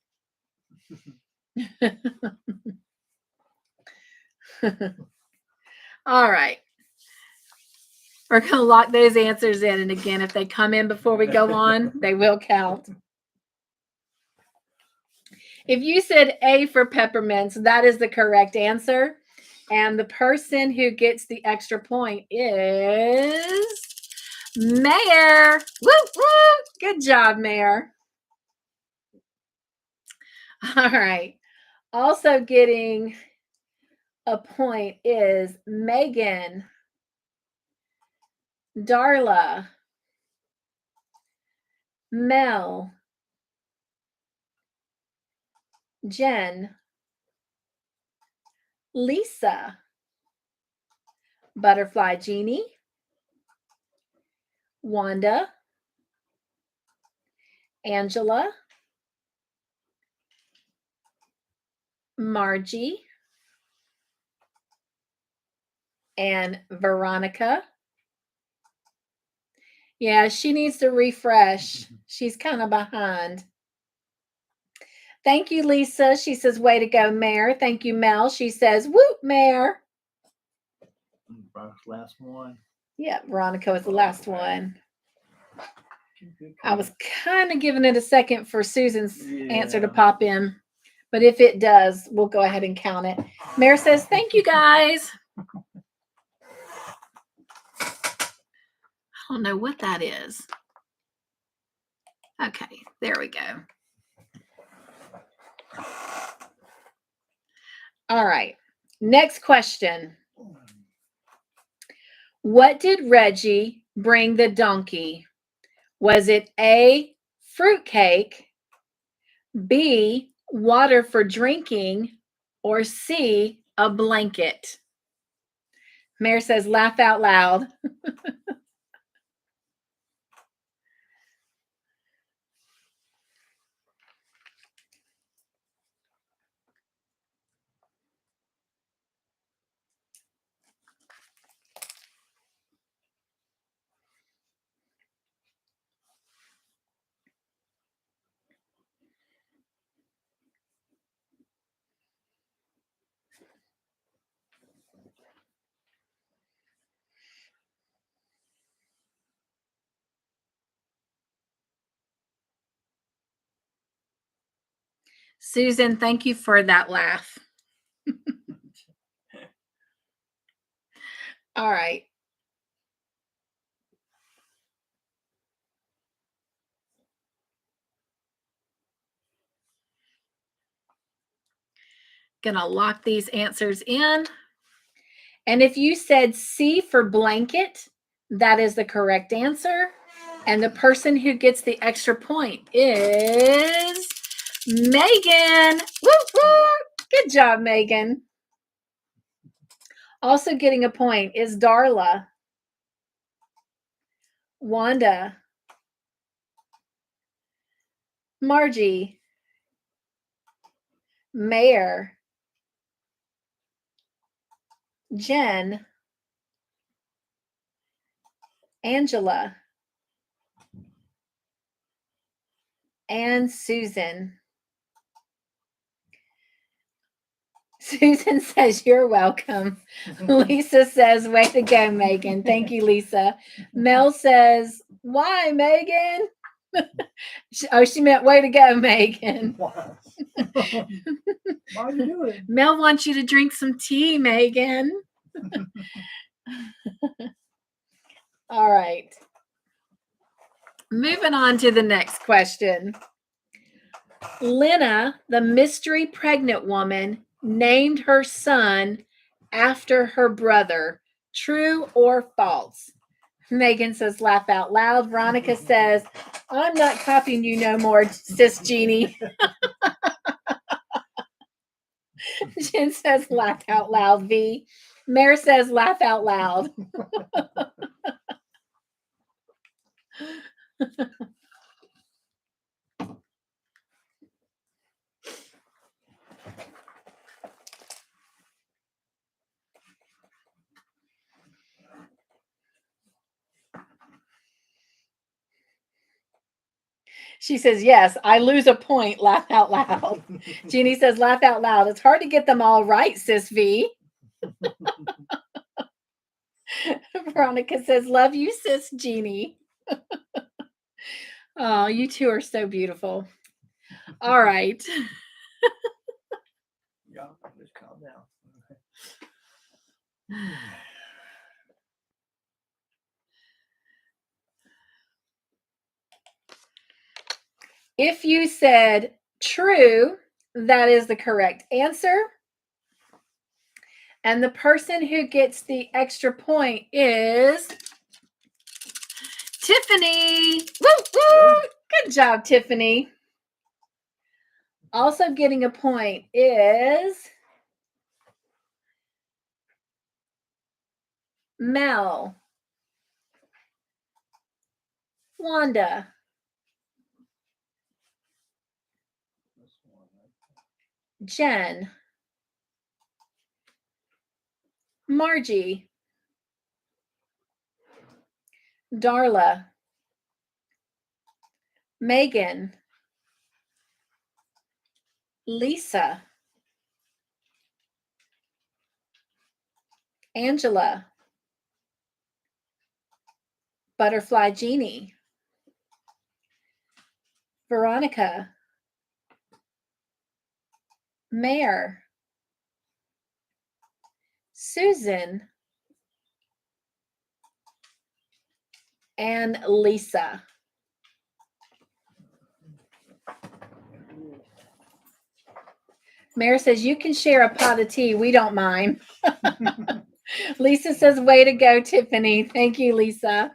All right. We're going to lock those answers in. And again, if they come in before we go on, they will count. If you said A for peppermints, that is the correct answer. And the person who gets the extra point is Mare. Woo, woo. Good job, Mare. All right. Also getting a point is Megan, Darla, Mel, Jen, Lisa, Butterfly Jeannie, Wanda, Angela, Margie, and Veronica. Yeah, she needs to refresh. She's kind of behind. Thank you, Lisa. She says, way to go, Mare. Thank you, Mel. She says, whoop, Mare. Last one. Yeah, Veronica was the last one. I was kind of giving it a second for Susan's answer to pop in. But if it does, we'll go ahead and count it. Mare says, thank you, guys. I don't know what that is. Okay, there we go. All right. Next question. What did Reggie bring the donkey? Was it A, fruitcake, B, water for drinking, or C, a blanket? Mare says, laugh out loud. Susan, thank you for that laugh. All right. Gonna lock these answers in. And if you said C for blanket, that is the correct answer. And the person who gets the extra point is Megan. Woo, woo. Good job, Megan. Also getting a point is Darla, Wanda, Margie, Mare, Jen, Angela, and Susan. Susan says, you're welcome. Lisa says, way to go, Megan. Thank you, Lisa. Mel says, why, Megan? She meant way to go, Megan. Why are you doing it? Mel wants you to drink some tea, Megan. All right. Moving on to the next question. Lena, the mystery pregnant woman, named her son after her brother. True or false? Megan says, laugh out loud. Veronica says, I'm not copying you no more, sis Jeannie. Jen says, laugh out loud, V. Mare says, laugh out loud. She says, yes, I lose a point. Laugh out loud. Jeannie says, laugh out loud. It's hard to get them all right, sis V. Veronica says, love you, sis Jeannie. Oh, you two are so beautiful. All right. Yeah, just calm down. If you said true, that is the correct answer. And the person who gets the extra point is Tiffany. Woo, woo. Good job, Tiffany. Also getting a point is Mel, Wanda, Jen, Margie, Darla, Megan, Lisa, Angela, Butterfly Jeannie, Veronica, Mare, Susan, and Lisa. Mare says, you can share a pot of tea. We don't mind. Lisa says, way to go, Tiffany. Thank you, Lisa.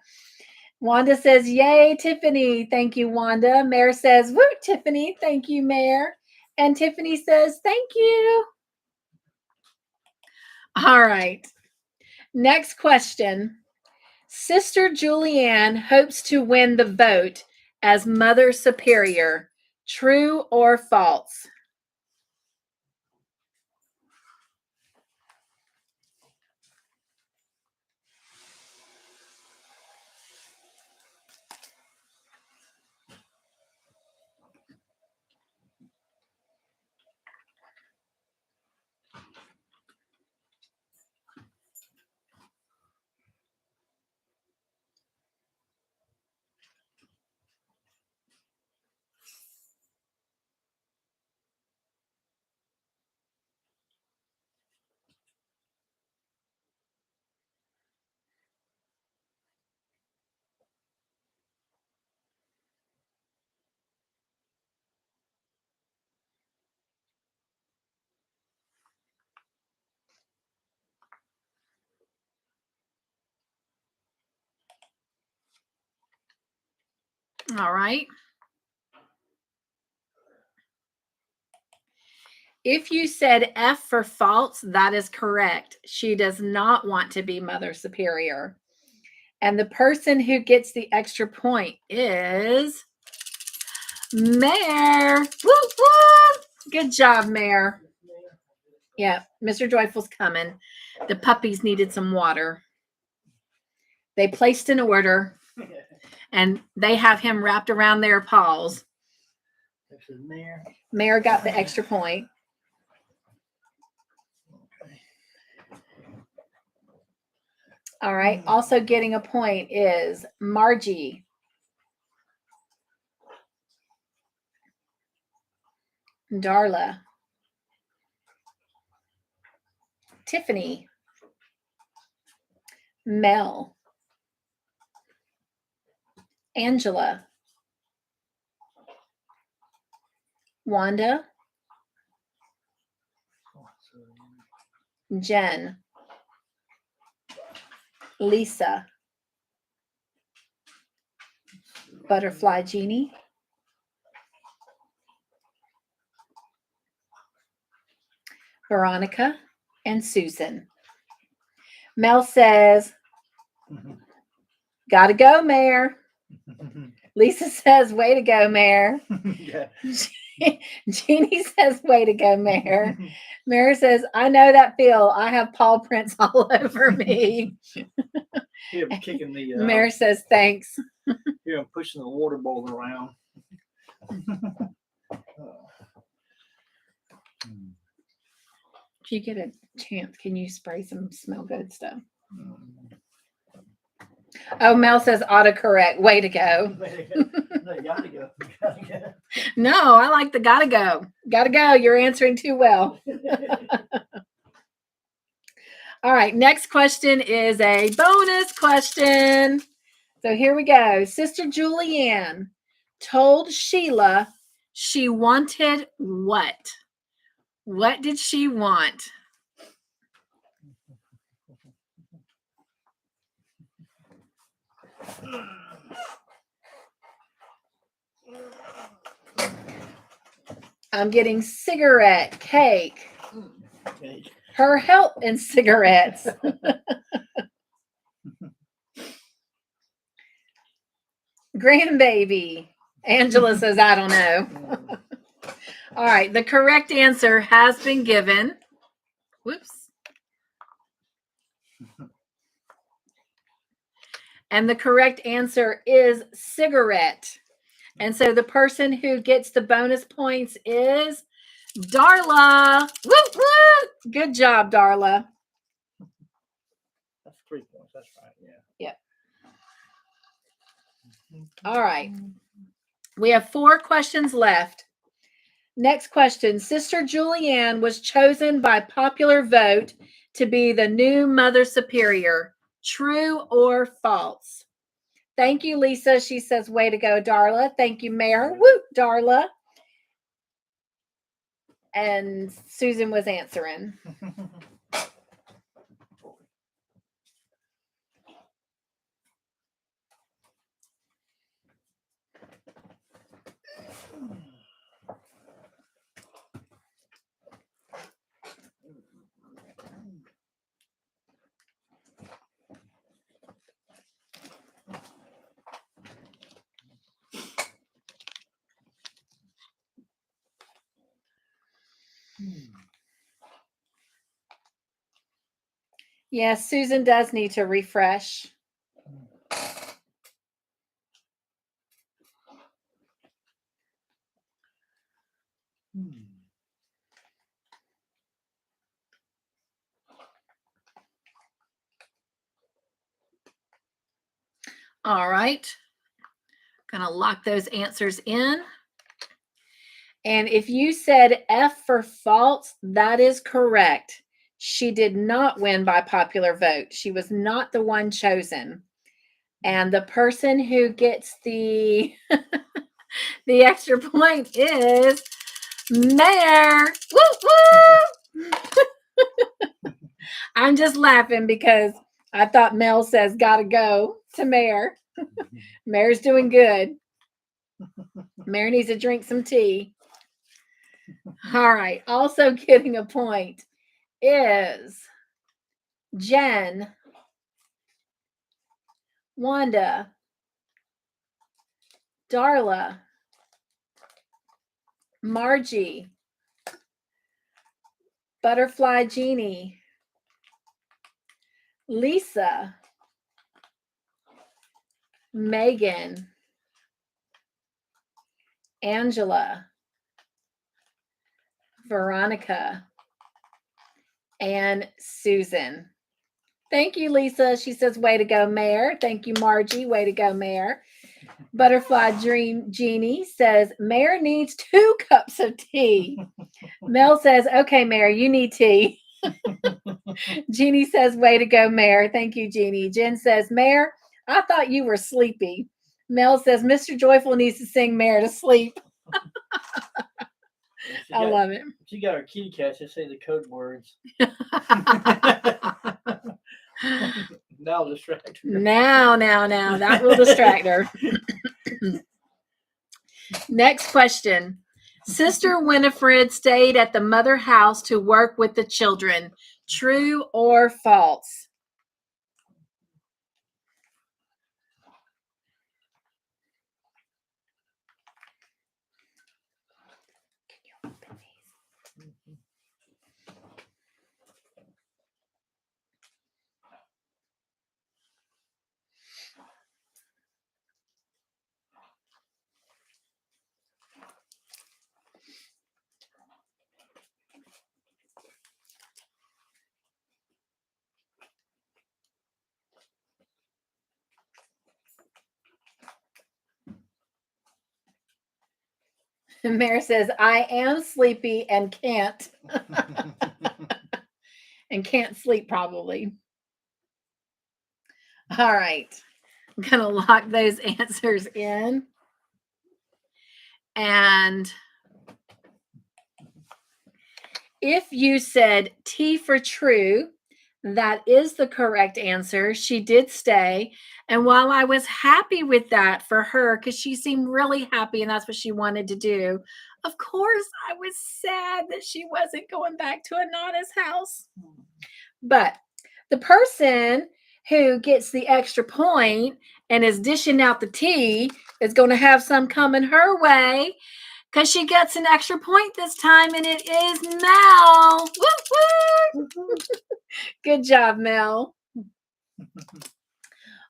Wanda says, yay, Tiffany. Thank you, Wanda. Mare says, woo, Tiffany. Thank you, Mare. And Tiffany says, thank you. All right. Next question. Sister Julianne hopes to win the vote as Mother Superior. True or false? All right. If you said F for false, that is correct. She does not want to be Mother Superior. And the person who gets the extra point is Mare. Woo, woo. Good job, Mare. Yeah, Mr. Joyful's coming. The puppies needed some water. They placed an order, and they have him wrapped around their paws. This is Mare. Mare got the extra point. Okay. All right. Also getting a point is Margie. Darla. Tiffany. Mel. Angela. Wanda. Jen. Lisa. Butterfly Genie. Veronica and Susan. Mel says, gotta go, Mare. Lisa says, way to go, Mare. Yeah. Jeannie says, way to go, Mare. Mare says, I know that feel. I have paw prints all over me. Here, I'm kicking the. Mare says, thanks. Here, I'm pushing the water bowl around. If you get a chance, can you spray some smell good stuff? Oh, Mel says autocorrect. Way to go. No, you gotta go. You gotta go. No, I like the gotta go. Gotta go. You're answering too well. All right. Next question is a bonus question. So here we go. Sister Julianne told Sheila she wanted what? What did she want? I'm getting cigarette, cake, Okay. her help in cigarettes. Grandbaby. Angela says, I don't know. All right. The correct answer has been given. Whoops. And the correct answer is cigarette. And so the person who gets the bonus points is Darla. Woo, woo! Good job, Darla. That's 3 points. That's right. Yeah. Yep. All right. We have 4 questions left. Next question. Sister Julianne was chosen by popular vote to be the new Mother Superior. True or false? Thank you, Lisa. She says, way to go, Darla. Thank you, Mare. Woo, Darla. And Susan was answering. Yes, Susan does need to refresh. All right. Gonna lock those answers in. And if you said F for false, that is correct. She did not win by popular vote. She was not the one chosen. And the person who gets the the extra point is Mare. Woo woo! I'm just laughing because I thought Mel says gotta go to Mare. Mare's doing good. Mare needs to drink some tea. All right. Also getting a point is Jen, Wanda, Darla, Margie, Butterfly Jeannie, Lisa, Megan, Angela, Veronica, and Susan. Thank you, Lisa. She says, way to go, Mare. Thank you, Margie. Way to go, Mare. Butterfly Dream Jeannie says, Mare needs 2 cups of tea. Mel says, okay, Mare, you need tea. Jeannie says, way to go, Mare. Thank you, Jeannie. Jen says, Mare, I thought you were sleepy. Mel says, Mr. Joyful needs to sing Mare to sleep. I love it. She got her kitty cat to say the code words. Now distract her. Now. That will distract her. Next question. Sister Winifred stayed at the mother house to work with the children. True or false? Mare says, I am sleepy and can't. And can't sleep probably. All right. I'm going to lock those answers in. And if you said T for true, that is the correct answer. She did stay. And while I was happy with that for her, because she seemed really happy and that's what she wanted to do, of course, I was sad that she wasn't going back to Anana's house. But the person who gets the extra point and is dishing out the tea is going to have some coming her way because she gets an extra point this time, and it is Mel. Woo woo! Good job, Mel.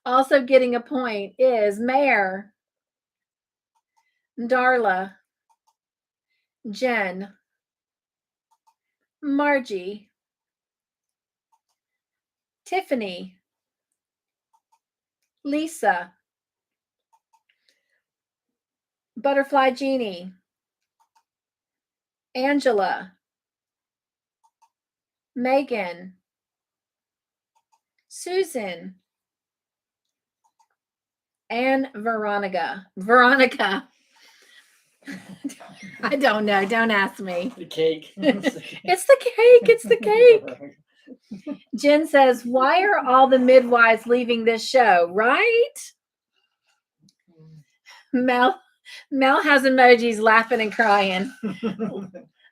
Also getting a point is Mare, Darla, Jen, Margie, Tiffany, Lisa, Butterfly Jeannie, Angela, Megan, Susan, and Veronica. I don't know. Don't ask me. The cake. It's the cake. It's the cake. Jen says, why are all the midwives leaving this show? Right? Mel has emojis laughing and crying.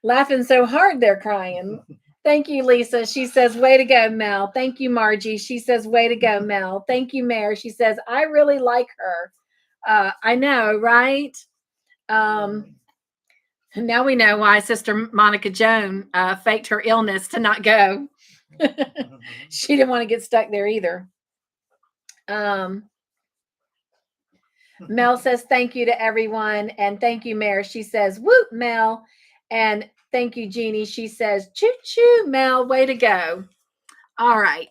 Laughing so hard they're crying. Thank you, Lisa. She says, way to go, Mel. Thank you, Margie. She says, way to go, Mel. Thank you, Mare. She says, I really like her. I know, right? Now we know why Sister Monica Joan faked her illness to not go. She didn't want to get stuck there either. Mel says, thank you to everyone. And thank you, Mare. She says, whoop, Mel. And thank you, Jeannie. She says, choo-choo, Mel. Way to go. All right.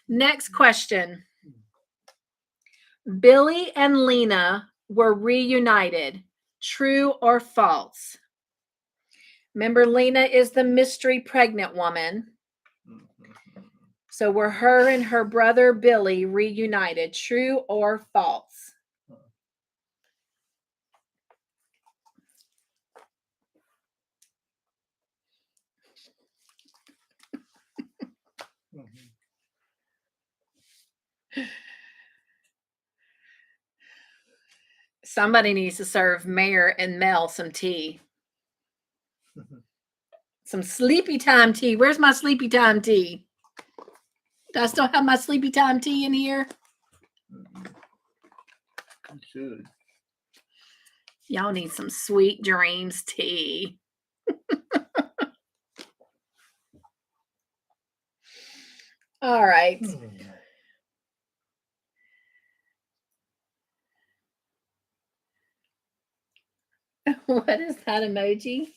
Next question. Billy and Lena were reunited. True or false? Remember, Lena is the mystery pregnant woman. So were her and her brother Billy reunited? True or false? Somebody needs to serve Mare and Mel some tea. Some sleepy time tea. Where's my sleepy time tea? Do I still have my sleepy time tea in here? You should. Y'all need some sweet dreams tea. All right. What is that emoji?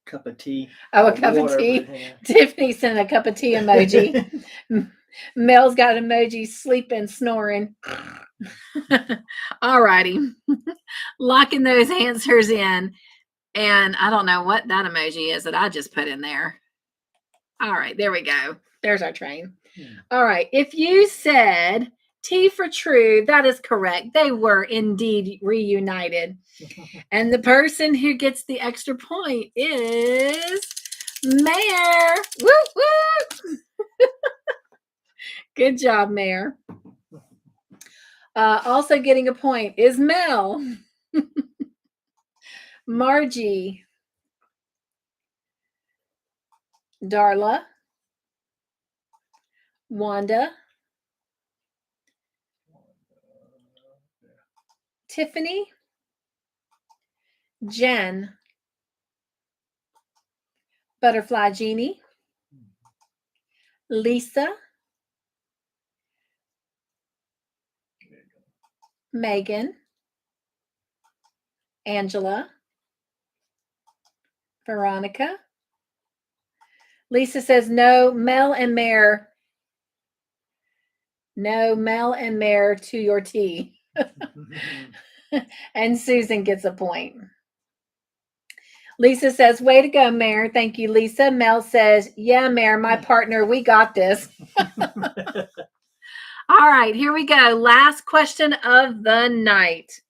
Cup of tea. Oh, a cup of tea. Tiffany sent a cup of tea emoji. Mel's got emoji sleeping, snoring. All righty. Locking those answers in. And I don't know what that emoji is that I just put in there. All right, there we go. There's our train. All right. If you said T for true, that is correct. They were indeed reunited. And the person who gets the extra point is Mare. Woo, woo. Good job, Mare. Also getting a point is Mel. Margie. Darla. Wanda. Tiffany. Jen. Butterfly Genie. Lisa. Megan. Angela. Veronica. Lisa says no, Mel and Mare. No, Mel and Mare to your tea. And Susan gets a point. Lisa says, way to go, Mare. Thank you, Lisa. Mel says, yeah, Mare, my partner, we got this. All right, here we go. Last question of the night.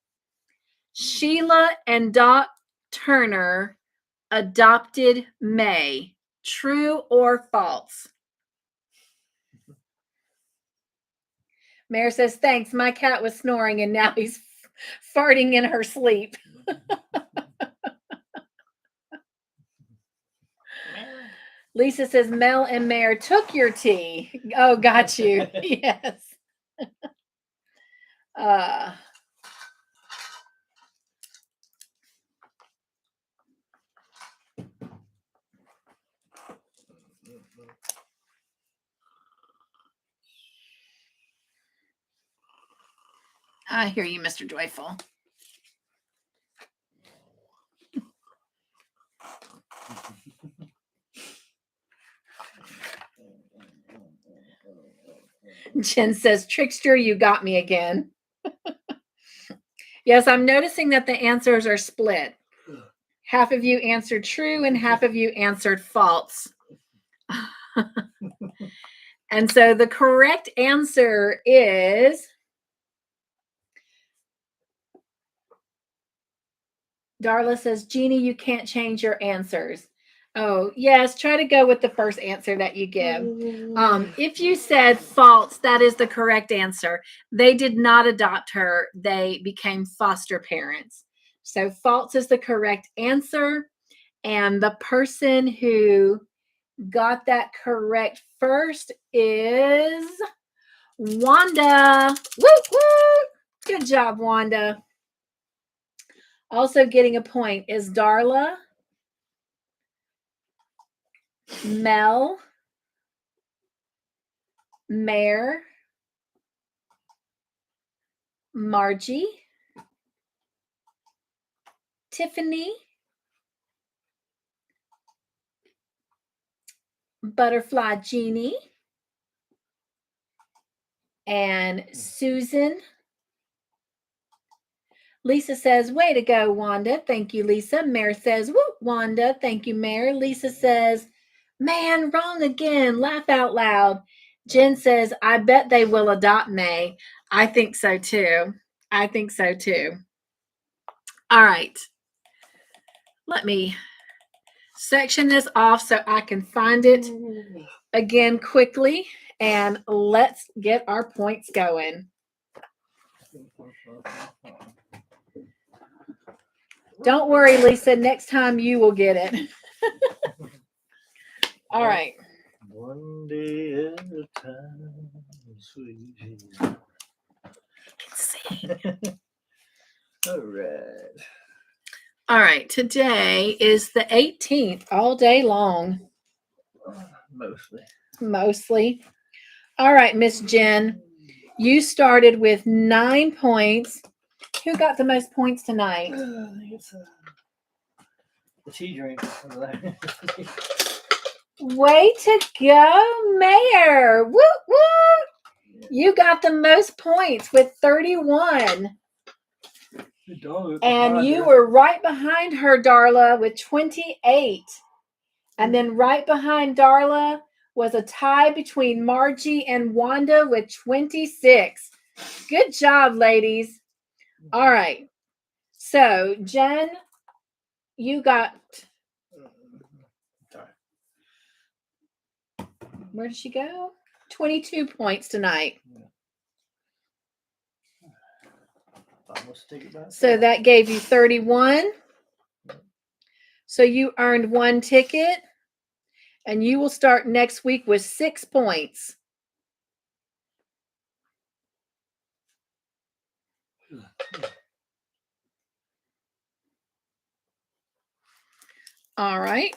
Sheila and Doc Turner adopted May. True or false? Mare says, thanks. My cat was snoring and now he's farting in her sleep. Lisa says, Mel and Mare took your tea. Oh, got you. Yes. I hear you, Mr. Joyful. Jen says, trickster, you got me again. Yes, I'm noticing that the answers are split. Half of you answered true and half of you answered false. And so the correct answer is Darla says, Jeannie, you can't change your answers. Oh, yes. Try to go with the first answer that you give. If you said false, that is the correct answer. They did not adopt her. They became foster parents. So false is the correct answer. And the person who got that correct first is Wanda. Woo, woo. Good job, Wanda. Also getting a point is Darla, Mel, Mare, Margie, Tiffany, Butterfly Genie, and Susan. Lisa says, way to go, Wanda. Thank you, Lisa. Mare says, woo, Wanda. Thank you, Mare. Lisa says, man, wrong again. Laugh out loud. Jen says, I bet they will adopt May. I think so, too. I think so, too. All right. Let me section this off so I can find it again quickly. And let's get our points going. Don't worry, Lisa. Next time you will get it. All right. One day at a time, sweet Jesus. Sing. All right. All right. Today is the 18th, all day long. Mostly. All right, Miss Jen. You started with 9 points. Who got the most points tonight? I think it's the tea drink. Way to go, Mare. Woo woo. You got the most points with 31. And you were right behind her, Darla, with 28. And then right behind Darla was a tie between Margie and Wanda with 26. Good job, ladies. All right. So, Jen, you got... Where did she go? 22 points tonight. So that gave you 31. So you earned 1 ticket. And you will start next week with 6 points. All right.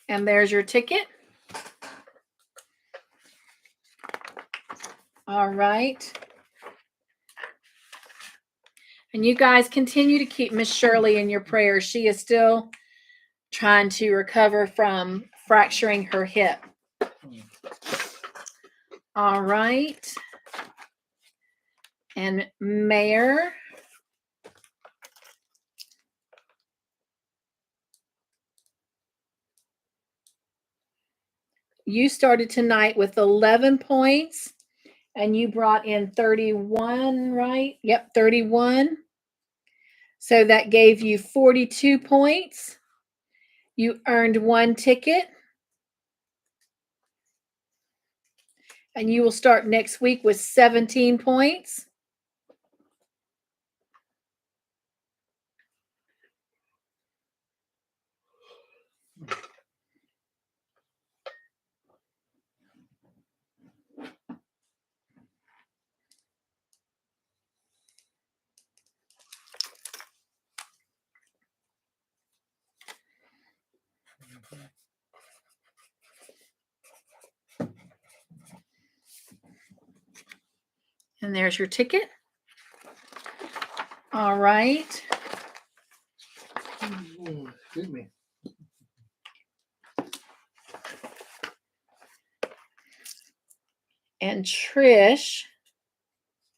And there's your ticket. All right. And you guys continue to keep Miss Shirley in your prayers. She is still trying to recover from fracturing her hip. All right. And Mare. You started tonight with 11 points and you brought in 31, right? Yep, 31. So that gave you 42 points. You earned 1 ticket. And you will start next week with 17 points. And there's your ticket. All right. Excuse me. And Trish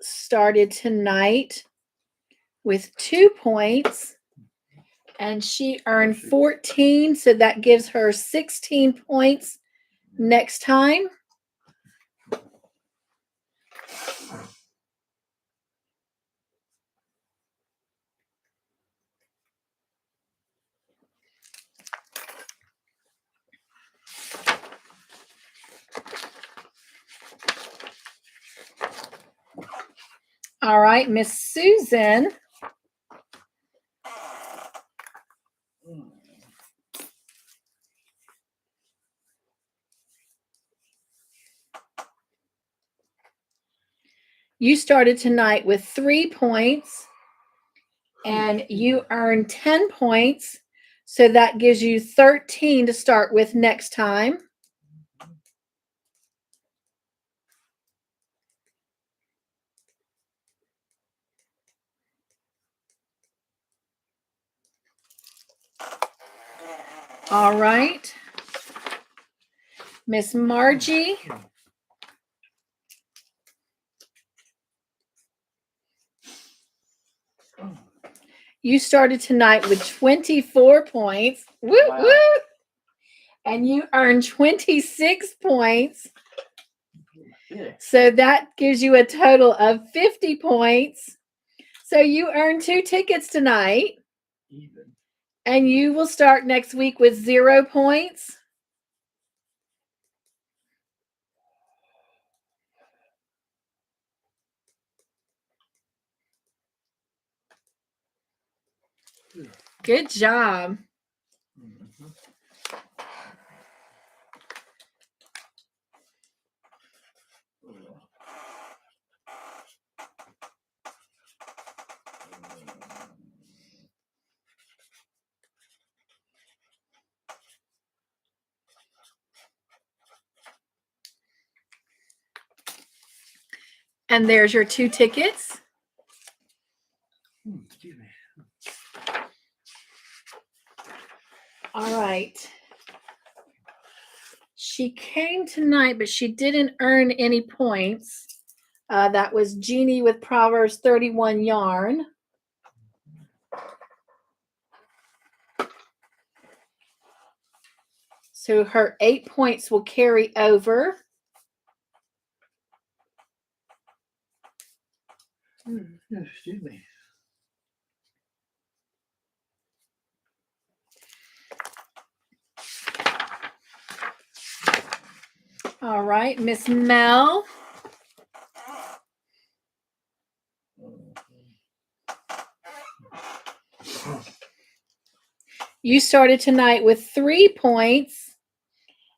started tonight with 2 points. And she earned 14. So that gives her 16 points next time. All right, Miss Susan. You started tonight with 3 points and you earned 10 points. So that gives you 13 to start with next time. All right. Miss Margie. You started tonight with 24 points. Woo, Wow. woo. And you earned 26 points. Yeah. So that gives you a total of 50 points. So you earned 2 tickets tonight. Even. And you will start next week with 0 points. Good job. Mm-hmm. And there's your 2 tickets. Excuse me. All right. She came tonight, but she didn't earn any points. That was Jeannie with Proverbs 31 yarn. So her 8 points will carry over. Excuse me. All right, Miss Mel. You started tonight with 3 points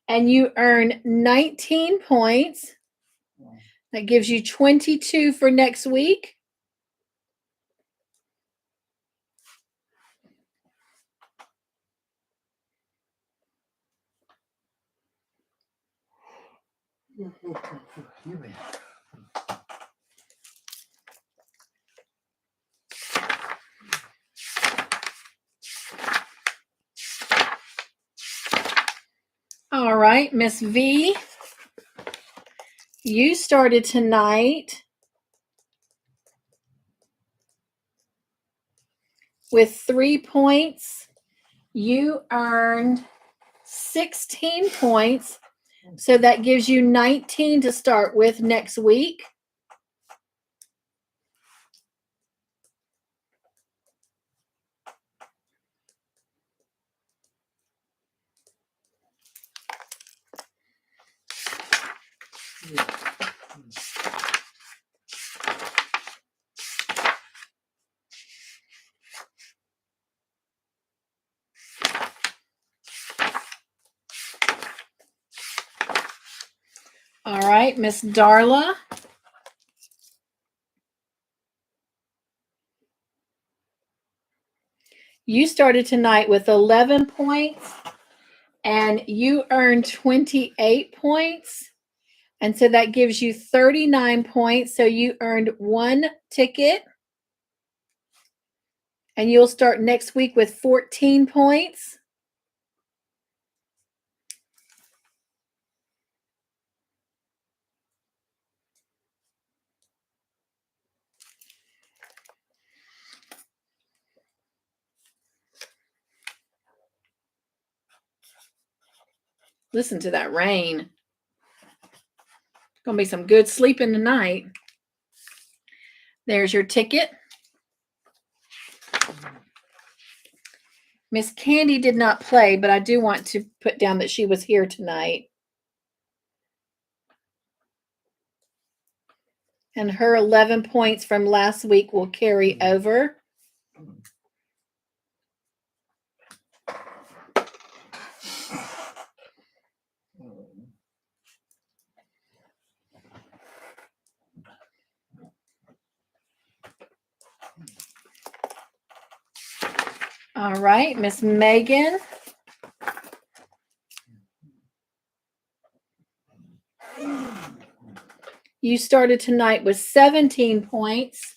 and you earn 19 points. That gives you 22 for next week. Excuse me. All right, Miss V. You started tonight with 3 points. You earned 16 points. So that gives you 19 to start with next week. All right, Miss Darla. You started tonight with 11 points and you earned 28 points. And so that gives you 39 points. So you earned 1 ticket. And you'll start next week with 14 points. Listen to that rain. Gonna be some good sleeping tonight. There's your ticket. Miss Candy did not play, but I do want to put down that she was here tonight. And her 11 points from last week will carry over. All right, Miss Megan. You started tonight with 17 points.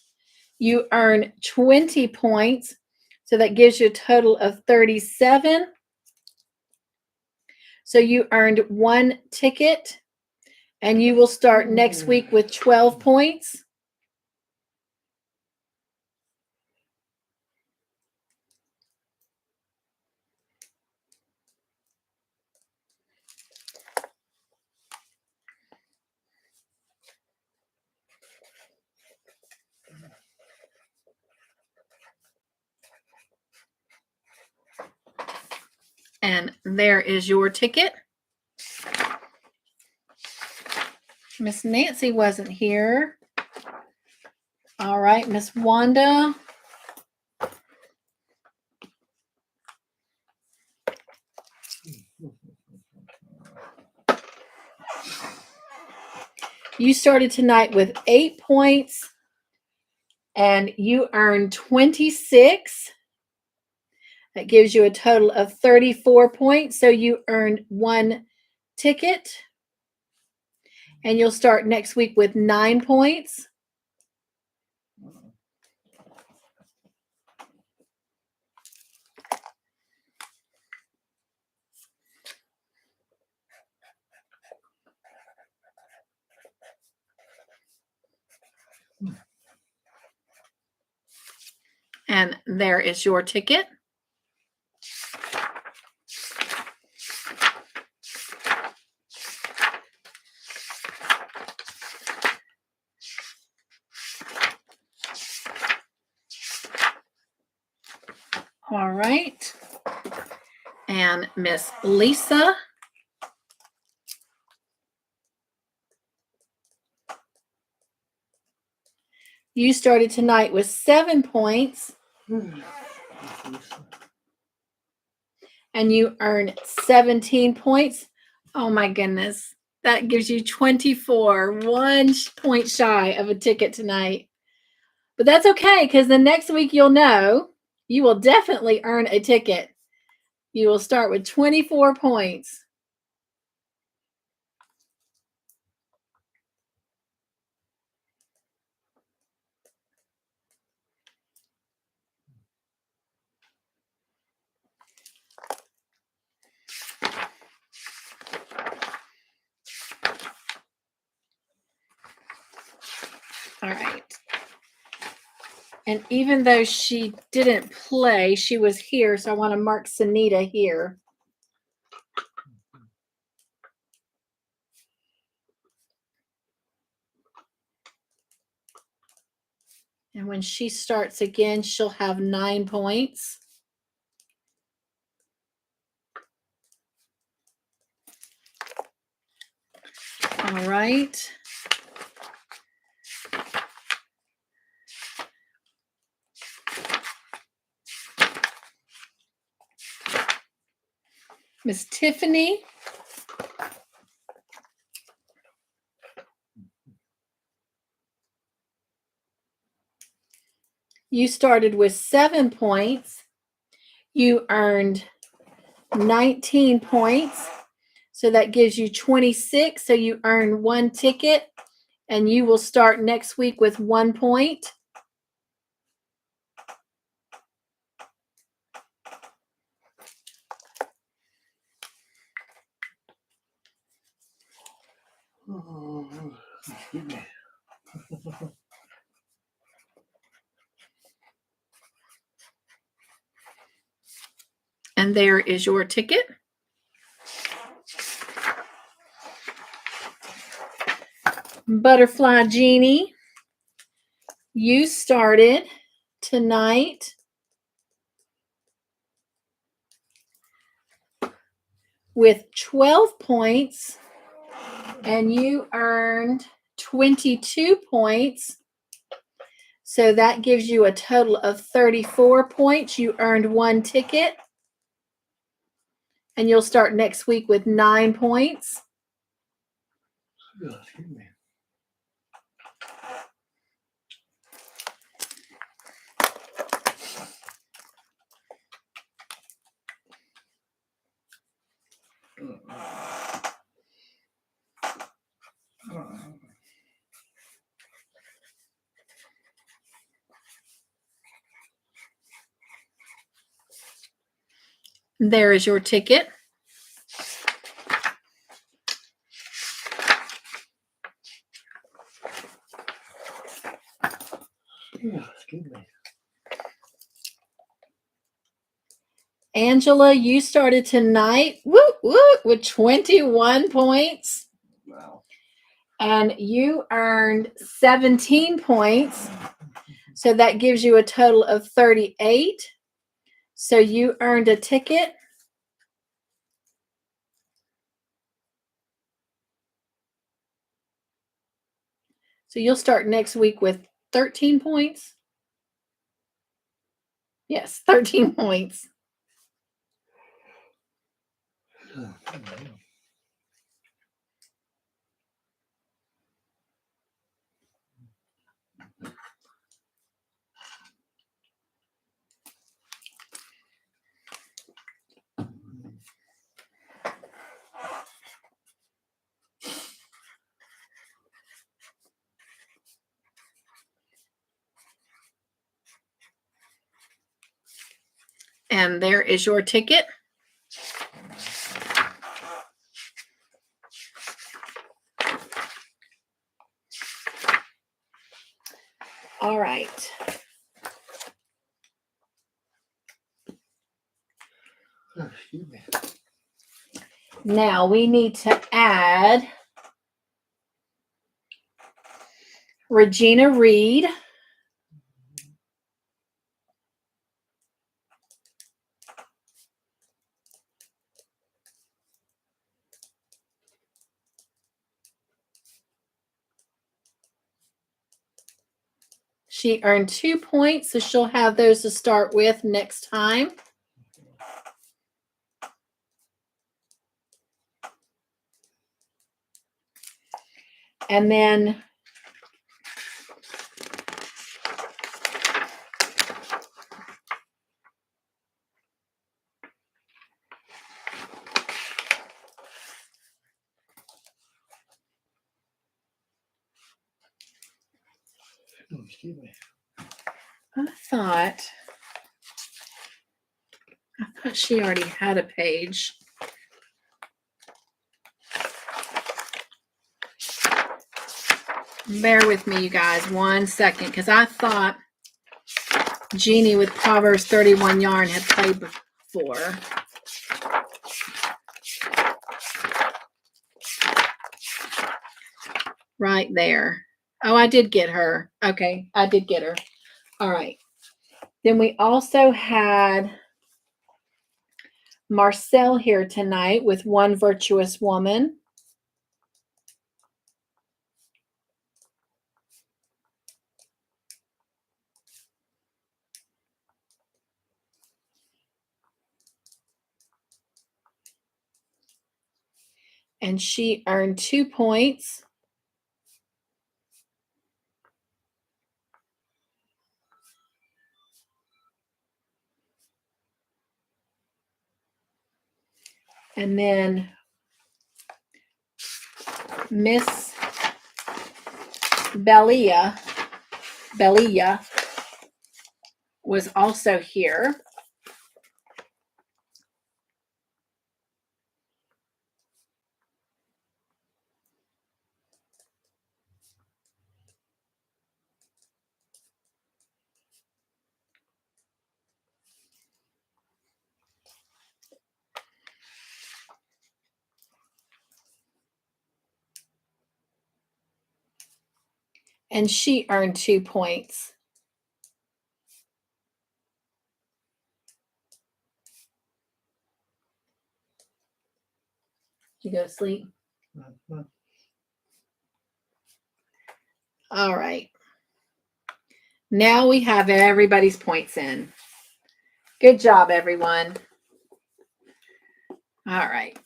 You earn 20 points. So that gives you a total of 37. So you earned 1 ticket. And you will start next week with 12 points. And there is your ticket. Miss Nancy wasn't here. All right, Miss Wanda. You started tonight with 8 points and you earned 26. That gives you a total of 34 points. So you earned 1 ticket. And you'll start next week with 9 points. And there is your ticket. All right. And Miss Lisa. You started tonight with 7 points. And you earned 17 points. Oh my goodness. That gives you 24, 1 point shy of a ticket tonight. But that's okay, because the next week you'll know you will definitely earn a ticket. You will start with 24 points. All right. And even though she didn't play, she was here. So I want to mark Sunita here. And when she starts again, she'll have 9 points. All right. Miss Tiffany. You started with 7 points. You earned 19 points. So that gives you 26. So you earn 1 ticket. And you will start next week with 1 point. Oh, excuse me. And there is your ticket. Butterfly Jeannie, you started tonight with 12 points and you earned 22 points. So that gives you a total of 34 points. You earned 1 ticket. And you'll start next week with 9 points. Excuse me. There is your ticket. Excuse me. Angela, you started tonight with 21 points. Wow. And you earned 17 points. So that gives you a total of 38. So you earned a ticket. So you'll start next week with 13 points. Yes, 13 points. And there is your ticket. All right. Oh, excuse me. Now we need to add Regina Reed. She earned 2 points, so she'll have those to start with next time. And then Oh, excuse me. I thought she already had a page. Bear with me, you guys, 1 second, because I thought Jeannie with Proverbs 31 yarn had played before. Right there. Oh, I did get her. Okay, I did get her. All right. Then we also had Marcelle here tonight with One Virtuous Woman. And she earned 2 points. And then Miss Belia was also here. And she earned 2 points. Did you go to sleep? All right. Now we have everybody's points in. Good job, everyone. All right.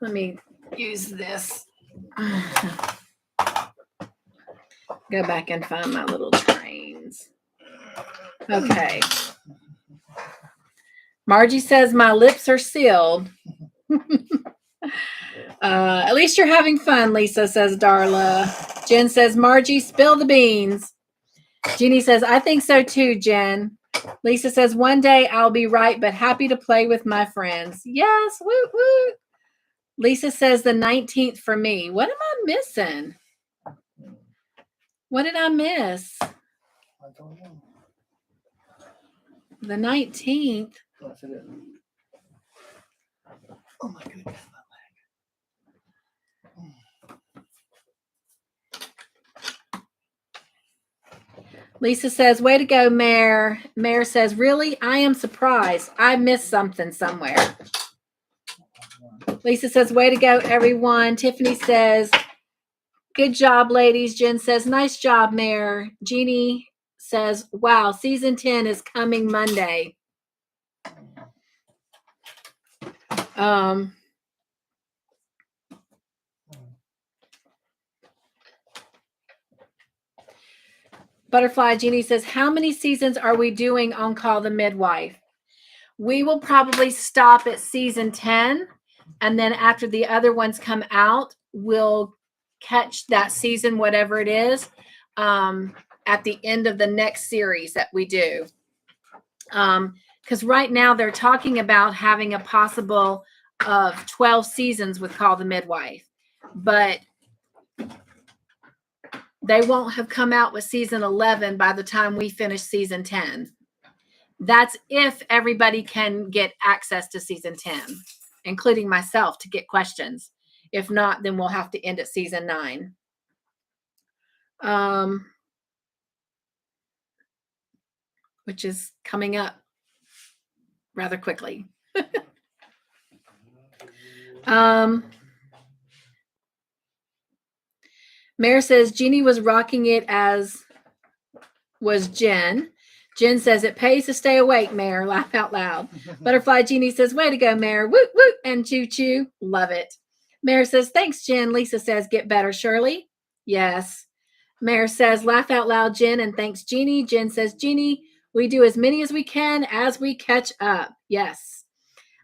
Let me use this. Go back and find my little trains. Okay. Margie says my lips are sealed. At least you're having fun, Lisa, says Darla. Jen says, Margie, spill the beans. Jeannie says, I think so too, Jen. Lisa says, one day I'll be right, but happy to play with my friends. Yes, woo, woo. Lisa says the 19th for me. What am I missing? What did I miss? I don't know. The 19th. That's it. Oh my goodness. Lisa says, way to go, Mare. Mare says, really? I am surprised. I missed something somewhere. Lisa says, way to go, everyone. Tiffany says, good job, ladies. Jen says, nice job, Mare. Jeannie says, wow, season 10 is coming Monday. Butterfly Jeannie says, how many seasons are we doing on Call the Midwife? We will probably stop at season 10. And then after the other ones come out, we'll catch that season, whatever it is, at the end of the next series that we do. Because right now they're talking about having a possible of 12 seasons with Call the Midwife. but they won't have come out with season 11 by the time we finish season 10. That's if everybody can get access to season 10, including myself, to get questions. If not, then we'll have to end at season 9. Which is coming up rather quickly. Mare says Jeannie was rocking it, as was Jen. Jen says it pays to stay awake, Mare. Laugh out loud. Butterfly Jeannie says, way to go, Mare. Woot, woot. And choo choo. Love it. Mare says, thanks, Jen. Lisa says, get better, Shirley. Yes. Mare says, laugh out loud, Jen. And thanks, Jeannie. Jen says, Jeannie, we do as many as we can as we catch up. Yes.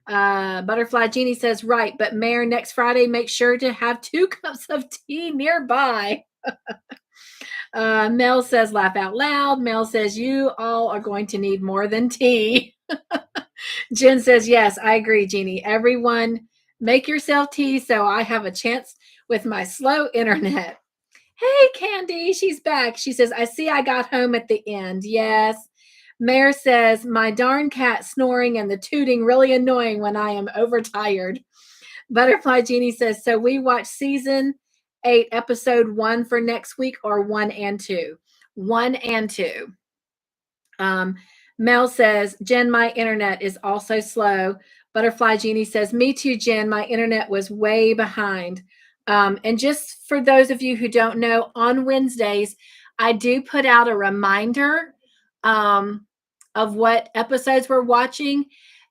Butterfly Jeannie says, right, but Mare, next Friday, make sure to have 2 cups of tea nearby. Mel says, laugh out loud. Mel says, you all are going to need more than tea. Jen says, yes, I agree, Jeannie. Everyone, make yourself tea so I have a chance with my slow internet. Hey, Candy, she's back. She says, I see I got home at the end. Yes. Mare says, my darn cat snoring and the tooting really annoying when I am overtired. Butterfly Jeannie says, so we watch season 8, episode 1 for next week, or 1 and 2? 1 and 2. Mel says, Jen, my internet is also slow. Butterfly Jeannie says, me too, Jen. My internet was way behind. And just for those of you who don't know, on Wednesdays, I do put out a reminder of what episodes we're watching.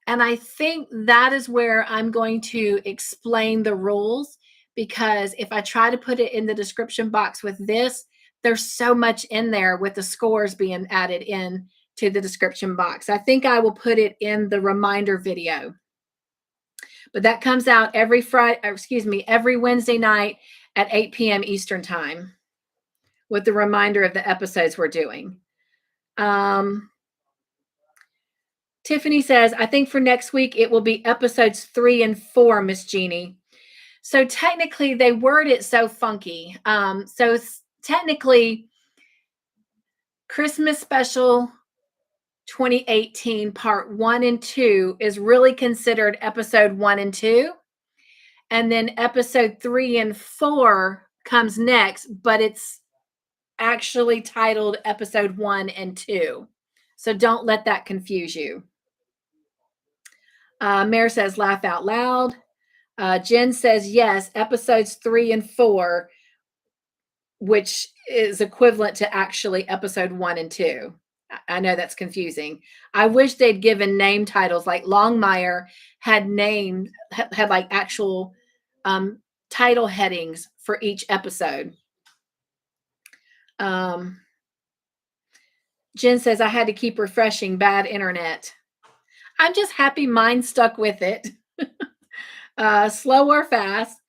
And I think that is where I'm going to explain the rules, because if I try to put it in the description box with this, there's so much in there with the scores being added in to the description box. I think I will put it in the reminder video. But that comes out every Wednesday night at 8 p.m. Eastern time with the reminder of the episodes we're doing. Tiffany says, I think for next week it will be episodes 3 and 4, Miss Jeannie. So technically they word it so funky. So technically Christmas Special 2018 part 1 and 2 is really considered episode 1 and 2. And then episode 3 and 4 comes next, but it's actually titled episode 1 and 2. So don't let that confuse you. Mare says, laugh out loud. Jen says, yes, episodes 3 and 4, which is equivalent to actually episode 1 and 2. I know that's confusing. I wish they'd given name titles, like Longmire had like actual title headings for each episode. Jen says, I had to keep refreshing, bad internet. I'm just happy mine stuck with it. Slow or fast.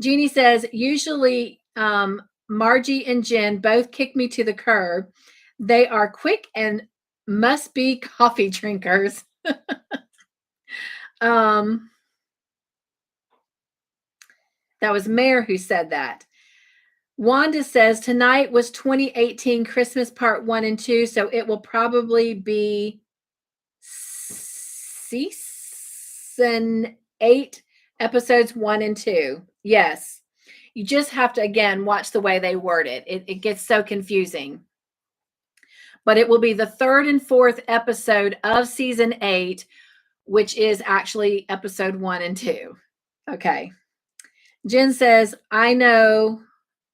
Jeannie says, usually Margie and Jen both kick me to the curb. They are quick and must be coffee drinkers. That was Mare who said that. Wanda says, tonight was 2018 Christmas part 1 and 2, so it will probably be season 8, episodes 1 and 2. Yes. You just have to, again, watch the way they word it. It gets so confusing. But it will be the 3rd and 4th episode of season 8, which is actually episode 1 and 2. Okay. Jen says, I know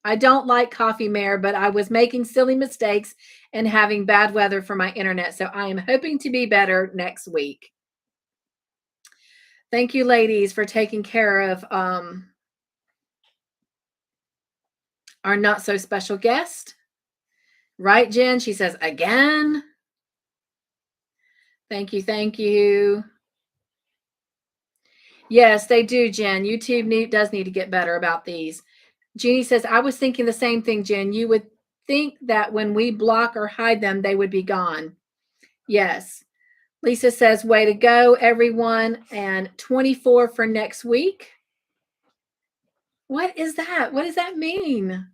I don't like coffee, Mare, but I was making silly mistakes and having bad weather for my internet. So I am hoping to be better next week. Thank you, ladies, for taking care of our not so special guest. Right, Jen? She says, again. Thank you. Thank you. Yes, they do, Jen. YouTube does need to get better about these. Jeannie says, I was thinking the same thing, Jen. You would think that when we block or hide them, they would be gone. Yes. Lisa says, way to go, everyone. And 24 for next week. What is that? What does that mean?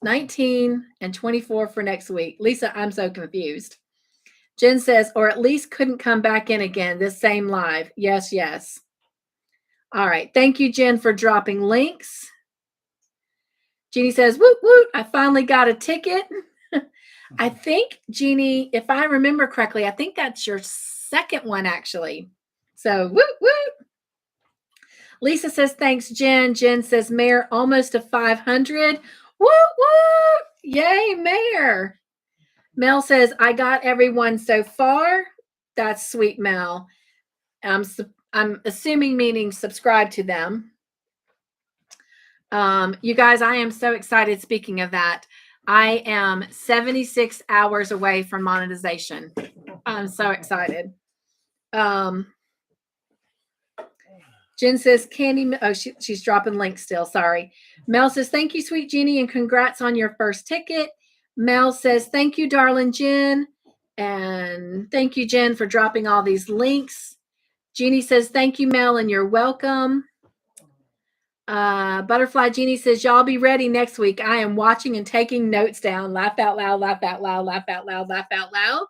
19 and 24 for next week. Lisa, I'm so confused. Jen says, or at least couldn't come back in again, this same live. Yes, yes. All right. Thank you, Jen, for dropping links. Jeannie says, woot, woot, I finally got a ticket. I think, Jeannie, if I remember correctly, I think that's your second one, actually. So, woot, woot. Lisa says, thanks, Jen. Jen says, Mare, almost to 500. Woot, woot. Yay, Mare. Mel says, I got everyone so far. That's sweet, Mel. I'm assuming meaning subscribe to them. You guys, I am so excited. Speaking of that, I am 76 hours away from monetization. I'm so excited. Jen says, Candy, oh, she's dropping links still. Sorry. Mel says, thank you, sweet Jeannie, and congrats on your first ticket. Mel says, thank you, darling Jen. And thank you, Jen, for dropping all these links. Jeannie says, thank you, Mel, and you're welcome. Butterfly Jeannie says, y'all be ready next week. I am watching and taking notes down. Laugh out loud, laugh out loud, laugh out loud, laugh out loud.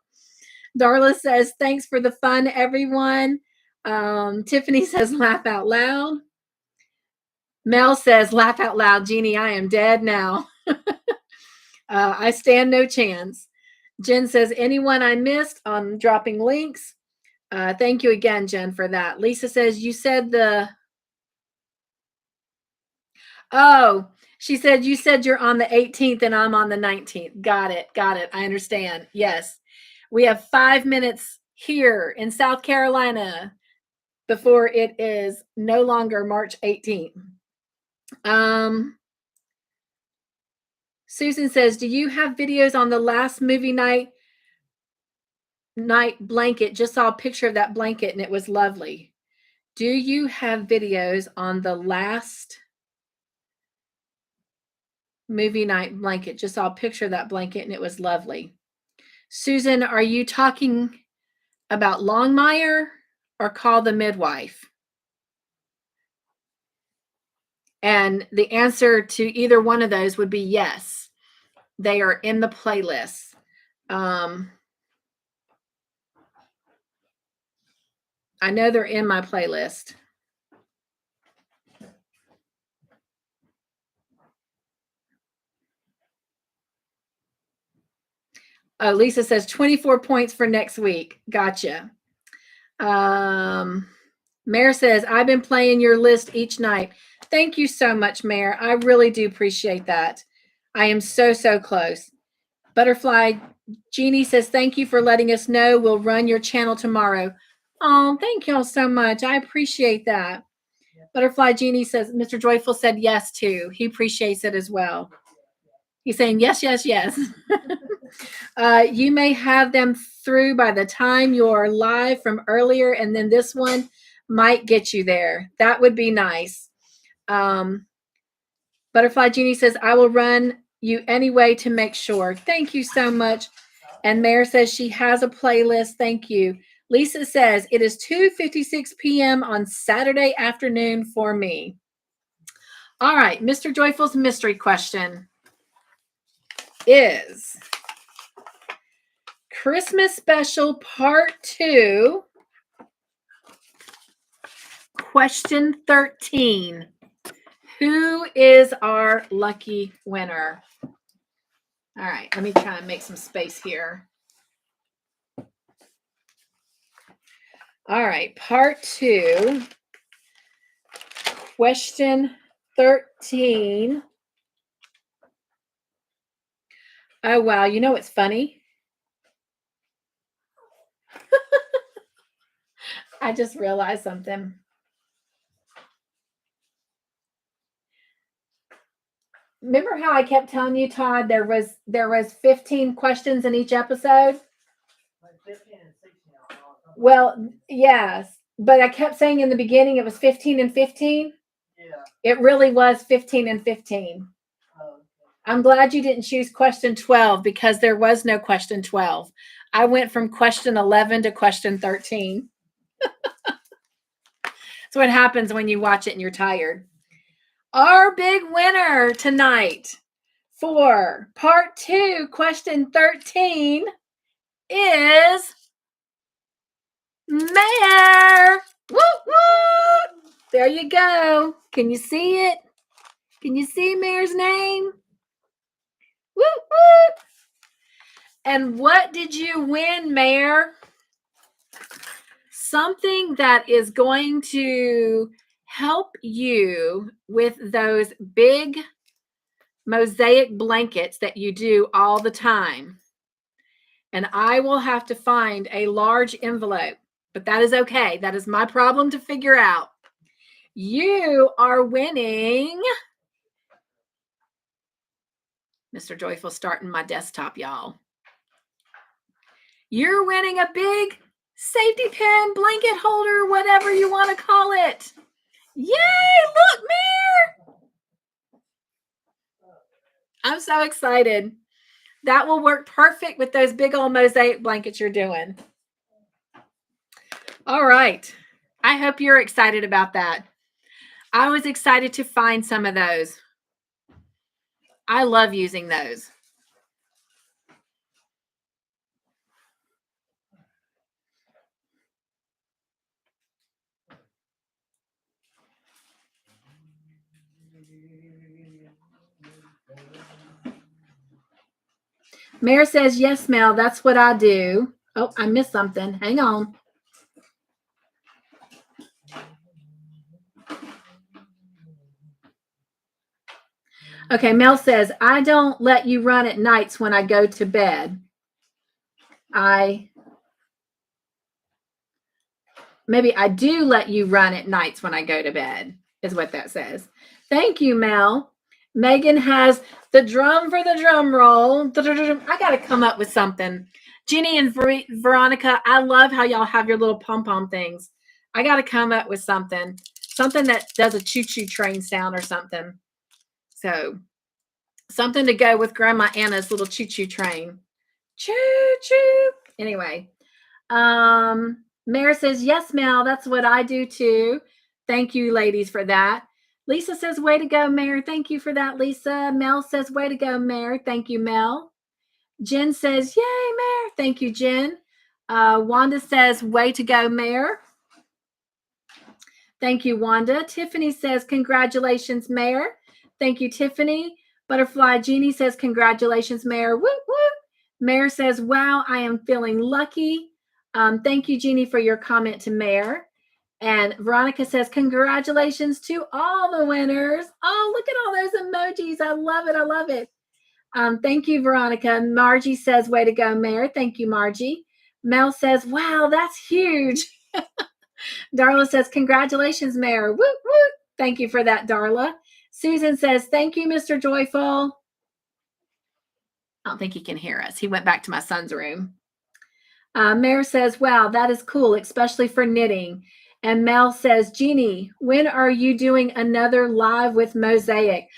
Darla says, thanks for the fun, everyone. Tiffany says, laugh out loud. Mel says, laugh out loud, Jeannie, I am dead now. I stand no chance. Jen says, anyone I missed on dropping links? Thank you again, Jen, for that. Lisa says, you said she said, you said you're on the 18th and I'm on the 19th. Got it. I understand. Yes. We have 5 minutes here in South Carolina before it is no longer March 18th. Susan says, do you have videos on the last movie night blanket? Just saw a picture of that blanket and it was lovely. Do you have videos on the last movie night blanket? Just saw a picture of that blanket and it was lovely. Susan, are you talking about Longmire or Call the Midwife? And the answer to either one of those would be yes. They are in the playlist. I know they're in my playlist. Oh, Lisa says 24 points for next week. Gotcha. Mare says, I've been playing your list each night. Thank you so much, Mare. I really do appreciate that. I am so close. Butterfly Jeannie says, thank you for letting us know. We'll run your channel tomorrow. Oh, thank y'all so much. I appreciate that. Butterfly Jeannie says, Mr. Joyful said yes too. He appreciates it as well. He's saying yes. You may have them through by the time you're live from earlier, and then this one might get you there. That would be nice. Butterfly Jeannie says, I will run you anyway to make sure. Thank you so much. And Mare says she has a playlist. Thank you. Lisa says it is 2:56 p.m. on Saturday afternoon for me. All right, Mr. Joyful's mystery question is Christmas Special Part 2, Question 13. Who is our lucky winner? All right, let me try and make some space here. All right, Part 2, Question 13. Oh, wow. You know what's funny? I just realized something. Remember how I kept telling you, Todd, there was 15 questions in each episode? Like 15 and 16. Well, yes. But I kept saying in the beginning it was 15 and 15. Yeah. It really was 15 and 15. Oh. I'm glad you didn't choose question 12 because there was no question 12. I went from question 11 to question 13. That's what happens when you watch it and you're tired. Our big winner tonight for part 2, question 13 is Mare. Woo woo! There you go. Can you see it? Can you see Mare's name? Woo woo! And what did you win, Mare? Something that is going to help you with those big mosaic blankets that you do all the time. And I will have to find a large envelope, but that is okay. That is my problem to figure out. You are winning. Mr. Joyful starting my desktop, y'all. You're winning a big safety pin, blanket holder, whatever you want to call it. Yay! Look, Mare! I'm so excited. That will work perfect with those big old mosaic blankets you're doing. All right. I hope you're excited about that. I was excited to find some of those. I love using those. Mare says, yes, Mel, that's what I do. Oh, I missed something. Hang on. Okay, Mel says, I don't let you run at nights when I go to bed. Maybe I do let you run at nights when I go to bed, is what that says. Thank you, Mel. Megan has the drum for the drum roll. I got to come up with something. Jeannie and Veronica, I love how y'all have your little pom-pom things. I got to come up with something that does a choo-choo train sound or something. So something to go with Grandma Anna's little choo-choo train. Choo-choo. Anyway, Mare says, yes, Mel, that's what I do too. Thank you, ladies, for that. Lisa says, way to go, Mare. Thank you for that, Lisa. Mel says, way to go, Mare. Thank you, Mel. Jen says, yay, Mare. Thank you, Jen. Wanda says, way to go, Mare. Thank you, Wanda. Tiffany says, congratulations, Mare. Thank you, Tiffany. Butterfly Jeannie says, congratulations, Mare. Whoop, whoop. Mare says, wow, I am feeling lucky. Thank you, Jeannie, for your comment to Mare. And Veronica says, congratulations to all the winners. Oh, look at all those emojis. I love it. I love it. Thank you, Veronica. Margie says, way to go, Mare. Thank you, Margie. Mel says, wow, that's huge. Darla says, congratulations, Mare. Whoop, whoop. Thank you for that, Darla. Susan says, thank you, Mr. Joyful. I don't think he can hear us. He went back to my son's room. Mare says, wow, that is cool, especially for knitting. And Mel says, Jeannie, when are you doing another live with Mosaic?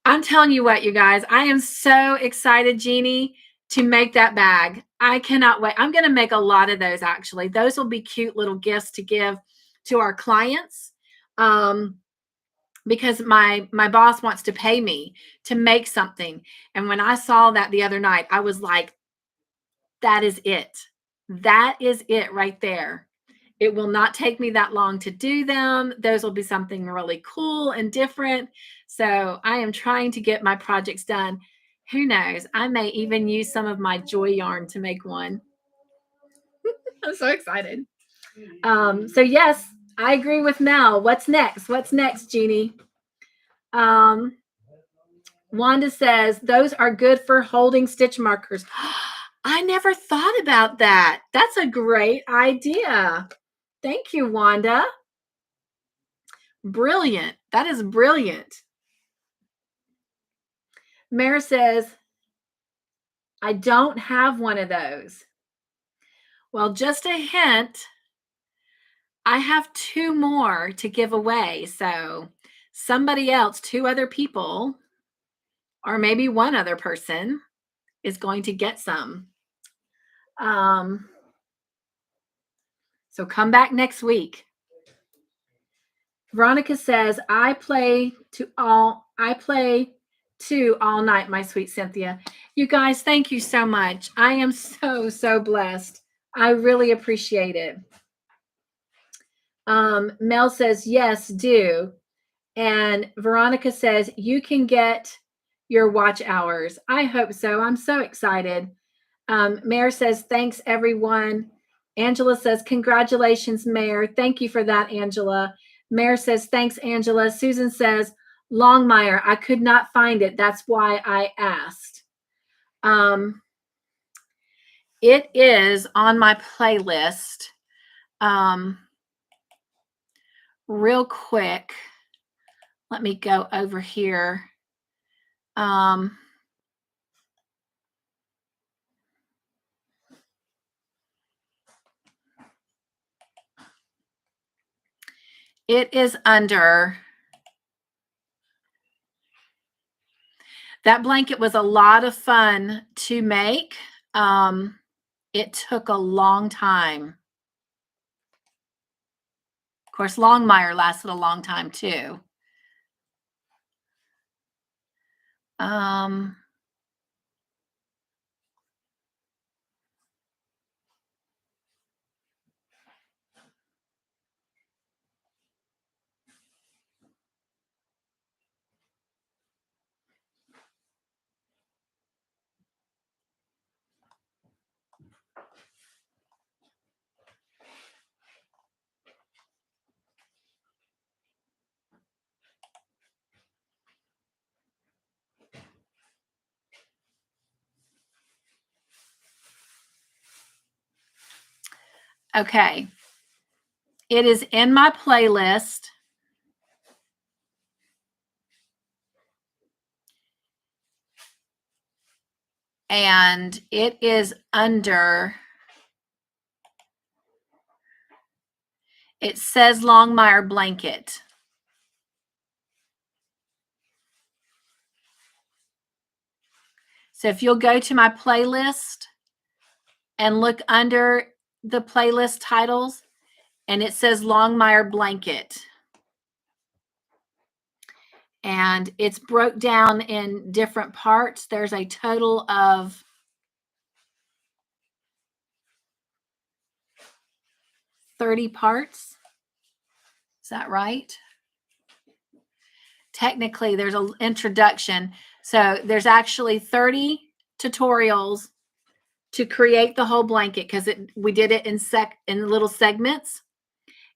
I'm telling you what, you guys, I am so excited, Jeannie, to make that bag. I cannot wait. I'm going to make a lot of those, actually. Those will be cute little gifts to give to our clients because my boss wants to pay me to make something. And when I saw that the other night, I was like, that is it. That is it right there. It will not take me that long to do them. Those will be something really cool and different. So I am trying to get my projects done. Who knows? I may even use some of my joy yarn to make one. I'm so excited. So yes, I agree with Mel. What's next? What's next, Jeannie? Wanda says, those are good for holding stitch markers. I never thought about that. That's a great idea. Thank you, Wanda. Brilliant. That is brilliant. Mare says, I don't have one of those. Well, just a hint. I have 2 more to give away. So somebody else, 2 other people, or maybe 1 other person is going to get some. So come back next week. Veronica says, I play too all night, my sweet Cynthia. You guys, thank you so much. I am so blessed. I really appreciate it. Mel says, yes, do. And Veronica says, you can get your watch hours. I hope so. I'm so excited. Mare says, thanks, everyone. Angela says, congratulations, Mare. Thank you for that, Angela. Mare says, thanks, Angela. Susan says, Longmire, I could not find it. That's why I asked. It is on my playlist. Real quick, let me go over here. It is under. That blanket was a lot of fun to make. It took a long time. Of course, Longmire lasted a long time too. Okay. It is in my playlist. And it is under, it says Longmire blanket. So if you'll go to my playlist and look under the playlist titles, and it says Longmire blanket. And it's broke down in different parts. There's a total of 30 parts. Is that right? Technically, there's an introduction. So there's actually 30 tutorials to create the whole blanket, because we did it in little segments.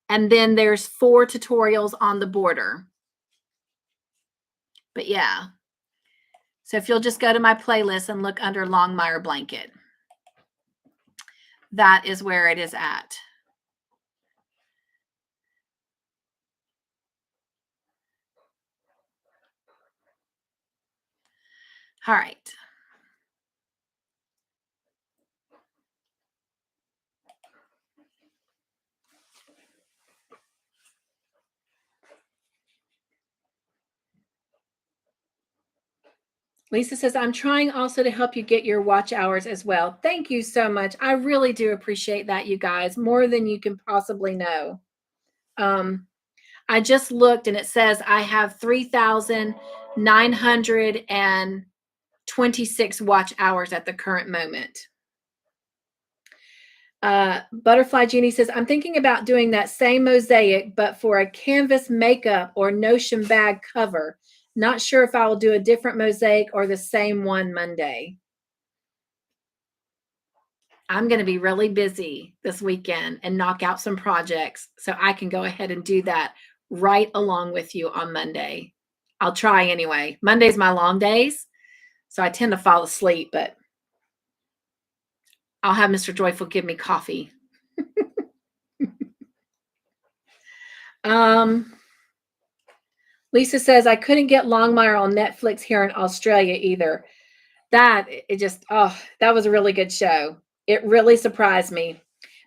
And then there's 4 tutorials on the border. But yeah. So if you'll just go to my playlist and look under Longmire blanket, that is where it is at. All right. Lisa says, I'm trying also to help you get your watch hours as well. Thank you so much. I really do appreciate that, you guys, more than you can possibly know. I just looked and it says I have 3,926 watch hours at the current moment. Butterfly Jeannie says, I'm thinking about doing that same mosaic, but for a canvas makeup or Notion bag cover. Not sure if I will do a different mosaic or the same one Monday. I'm going to be really busy this weekend and knock out some projects so I can go ahead and do that right along with you on Monday. I'll try anyway. Monday's my long days, so I tend to fall asleep, but I'll have Mr. Joyful give me coffee. Lisa says, I couldn't get Longmire on Netflix here in Australia either. That was a really good show. It really surprised me.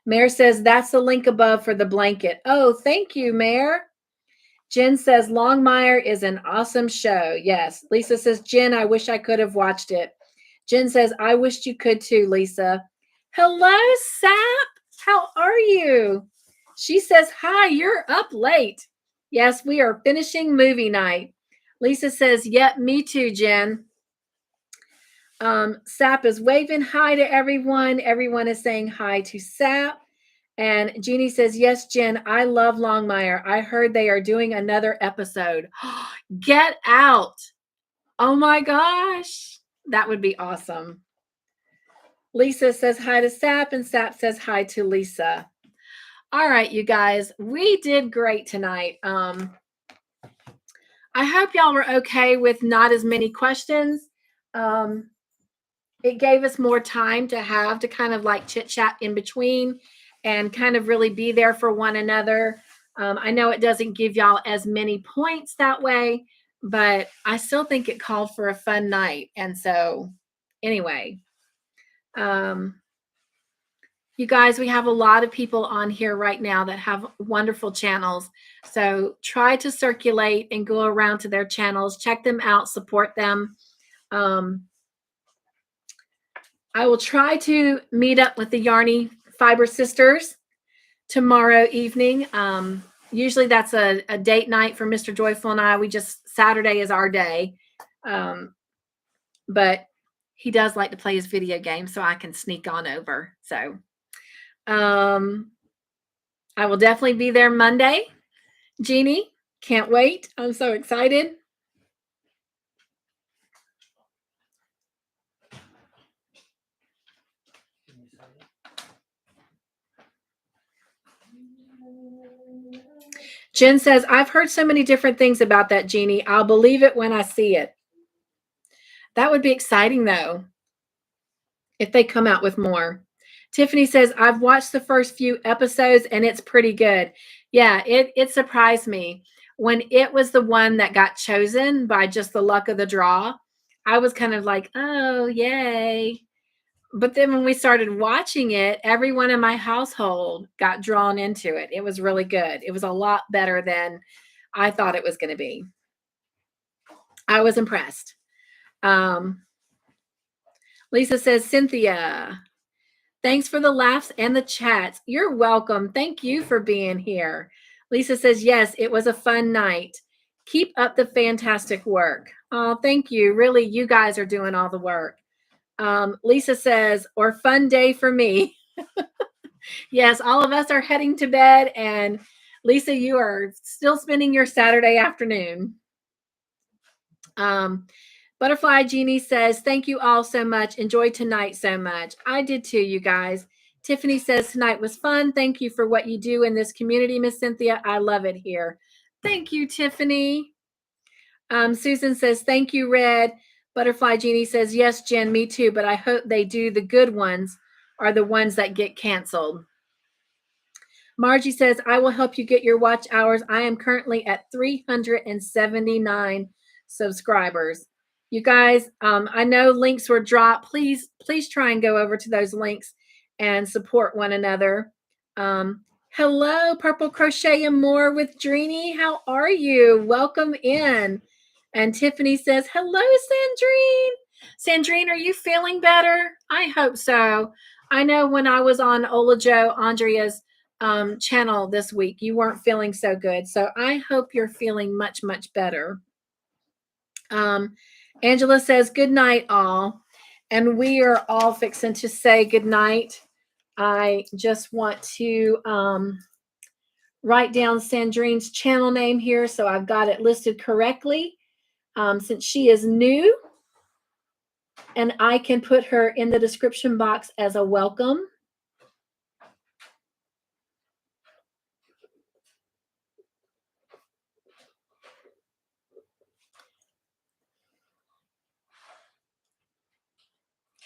Mare says, that's the link above for the blanket. Oh, thank you, Mare. Jen says, Longmire is an awesome show. Yes. Lisa says, Jen, I wish I could have watched it. Jen says, I wished you could too, Lisa. Hello, Sap. How are you? She says, hi, you're up late. Yes, we are finishing movie night. Lisa says, yep, me too, Jen. Sap is waving hi to everyone. Everyone is saying hi to Sap. And Jeannie says, yes, Jen, I love Longmire. I heard they are doing another episode. Get out. Oh my gosh. That would be awesome. Lisa says hi to Sap, and Sap says hi to Lisa. All right, you guys, we did great tonight. I hope y'all were okay with not as many questions. It gave us more time to kind of like chit chat in between and kind of really be there for one another. I know it doesn't give y'all as many points that way, but I still think it called for a fun night. And so anyway, you guys, we have a lot of people on here right now that have wonderful channels. So try to circulate and go around to their channels, check them out, support them. I will try to meet up with the Yarny Fiber Sisters tomorrow evening. Usually that's a date night for Mr. Joyful and I. Saturday is our day. But he does like to play his video game, so I can sneak on over. So I will definitely be there Monday. Jeannie, can't wait. I'm so excited. Jen says, I've heard so many different things about that, Jeannie. I'll believe it when I see it. That would be exciting, though, if they come out with more. Tiffany says, I've watched the first few episodes, and it's pretty good. Yeah, it surprised me. When it was the one that got chosen by just the luck of the draw, I was kind of like, oh, yay. But then when we started watching it, everyone in my household got drawn into it. It was really good. It was a lot better than I thought it was going to be. I was impressed. Lisa says, Cynthia, thanks for the laughs and the chats. You're welcome. Thank you for being here. Lisa says, yes, it was a fun night. Keep up the fantastic work. Oh, thank you. Really, you guys are doing all the work. Lisa says, or fun day for me. Yes, all of us are heading to bed. And Lisa, you are still spending your Saturday afternoon. Butterfly Jeannie says, thank you all so much. Enjoyed tonight so much. I did too, you guys. Tiffany says, tonight was fun. Thank you for what you do in this community, Miss Cynthia. I love it here. Thank you, Tiffany. Susan says, thank you, Red. Butterfly Jeannie says, yes, Jen, me too, but I hope they do the good ones are the ones that get canceled. Margie says, I will help you get your watch hours. I am currently at 379 subscribers. You guys, I know links were dropped. Please try and go over to those links and support one another. Hello, Purple Crochet and More with Dreenie. How are you? Welcome in. And Tiffany says, hello, Sandrene. Sandrene, are you feeling better? I hope so. I know when I was on Olajo Andrea's channel this week, you weren't feeling so good. So I hope you're feeling much, much better. Angela says, good night, all. And we are all fixing to say good night. I just want to write down Sandrine's channel name here so I've got it listed correctly. Since she is new, and I can put her in the description box as a welcome.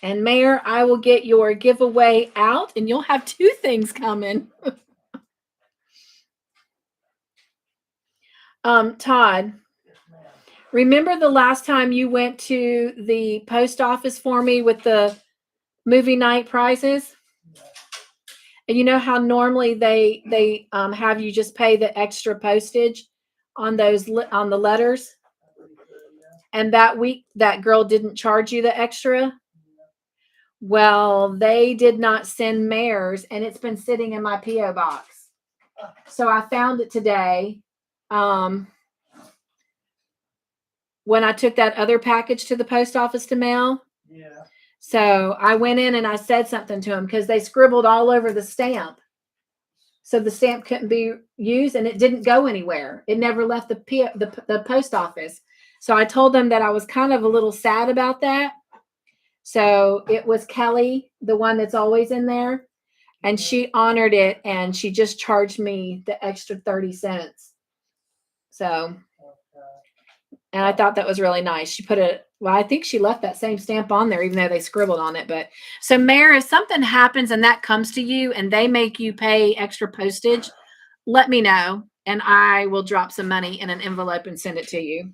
And Mare, I will get your giveaway out, and you'll have 2 things coming. Todd, remember the last time you went to the post office for me with the movie night prizes? And you know how normally they have you just pay the extra postage on those on the letters? And that week that girl didn't charge you the extra? Well, they did not send Mare's, and it's been sitting in my P.O. box. So I found it today. when I took that other package to the post office to mail. Yeah. So I went in and I said something to them because they scribbled all over the stamp. So the stamp couldn't be used and it didn't go anywhere. It never left the post office. So I told them that I was kind of a little sad about that. So it was Kelly, the one that's always in there. And she honored it and she just charged me the extra 30 cents. So, and I thought that was really nice. She put it, well, I think she left that same stamp on there, even though they scribbled on it. But so, Mare, if something happens and that comes to you and they make you pay extra postage, let me know and I will drop some money in an envelope and send it to you.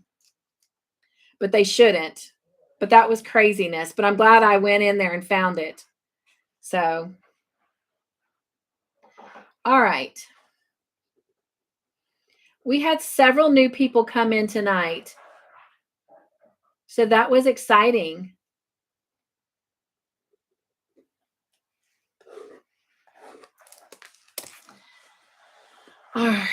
But they shouldn't. But that was craziness. But I'm glad I went in there and found it. So, all right. We had several new people come in tonight. So that was exciting. All right.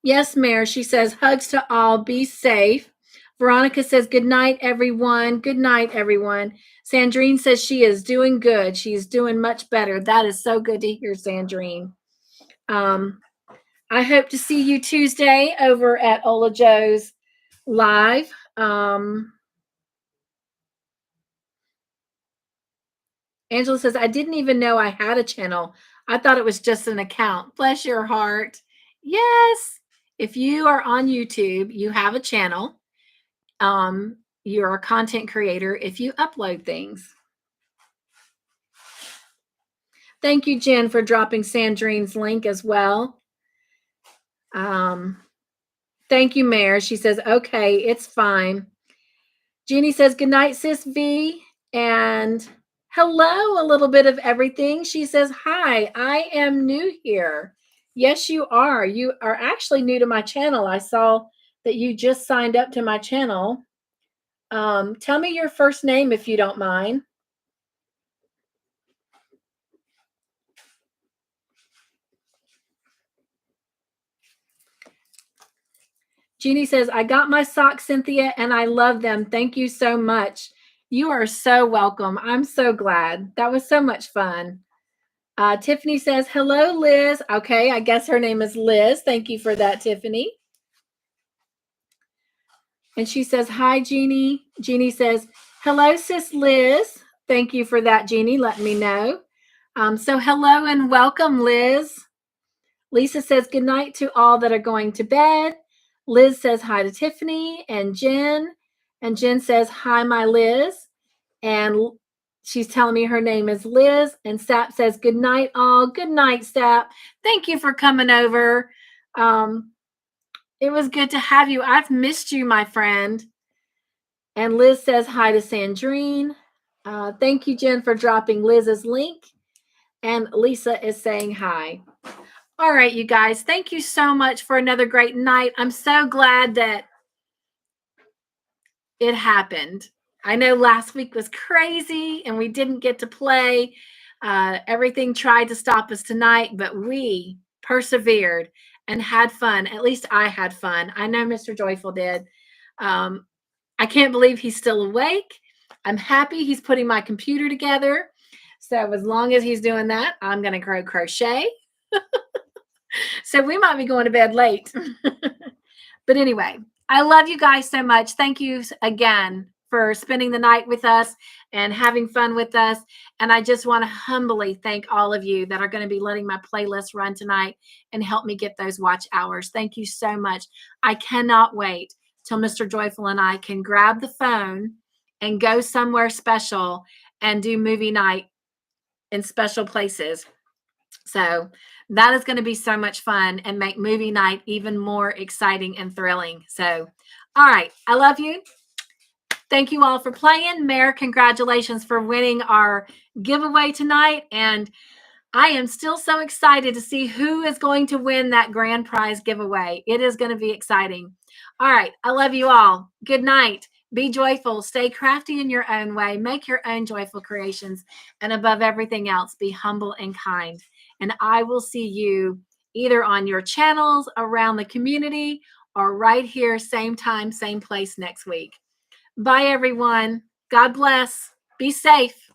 Yes, Mare. She says, hugs to all. Be safe. Veronica says, good night, everyone. Good night, everyone. Sandrene says she is doing good. She's doing much better. That is so good to hear, Sandrene. I hope to see you Tuesday over at Ola Joe's live. Angela says, I didn't even know I had a channel. I thought it was just an account. Bless your heart. Yes. If you are on YouTube, you have a channel. You're a content creator if you upload things. Thank you, Jen, for dropping Sandrine's link as well. Thank you, Mare. She says, okay, it's fine. Jeannie says, good night, sis V. And hello, a little bit of everything. She says, hi, I am new here. Yes, you are. You are actually new to my channel. I saw that you just signed up to my channel. Tell me your first name if you don't mind. Jeannie says, I got my socks, Cynthia, and I love them. Thank you so much. You are so welcome. I'm so glad. That was so much fun. Tiffany says, hello, Liz. Okay, I guess her name is Liz. Thank you for that, Tiffany. And she says, hi, Jeannie. Jeannie says, hello, sis Liz. Thank you for that, Jeannie. Let me know. So hello and welcome, Liz. Lisa says, good night to all that are going to bed. Liz says hi to Tiffany and Jen. And Jen says, hi, my Liz. And she's telling me her name is Liz. And Sap says, good night, all. Good night, Sap. Thank you for coming over. It was good to have you. I've missed you, my friend. And Liz says hi to Sandrene. Thank you, Jen, for dropping Liz's link. And Lisa is saying hi. All right, you guys. Thank you so much for another great night. I'm so glad that it happened. I know last week was crazy and we didn't get to play. Everything tried to stop us tonight, but we persevered and had fun. At least I had fun. I know Mr. Joyful did. I can't believe he's still awake. I'm happy he's putting my computer together. So as long as he's doing that, I'm going to crochet. So we might be going to bed late. But anyway, I love you guys so much. Thank you again for spending the night with us and having fun with us. And I just want to humbly thank all of you that are going to be letting my playlist run tonight and help me get those watch hours. Thank you so much. I cannot wait till Mr. Joyful and I can grab the phone and go somewhere special and do movie night in special places. So that is going to be so much fun and make movie night even more exciting and thrilling. So, all right. I love you. Thank you all for playing. Mare, congratulations for winning our giveaway tonight. And I am still so excited to see who is going to win that grand prize giveaway. It is going to be exciting. All right. I love you all. Good night. Be joyful. Stay crafty in your own way. Make your own joyful creations. And above everything else, be humble and kind. And I will see you either on your channels, around the community, or right here, same time, same place next week. Bye, everyone. God bless. Be safe.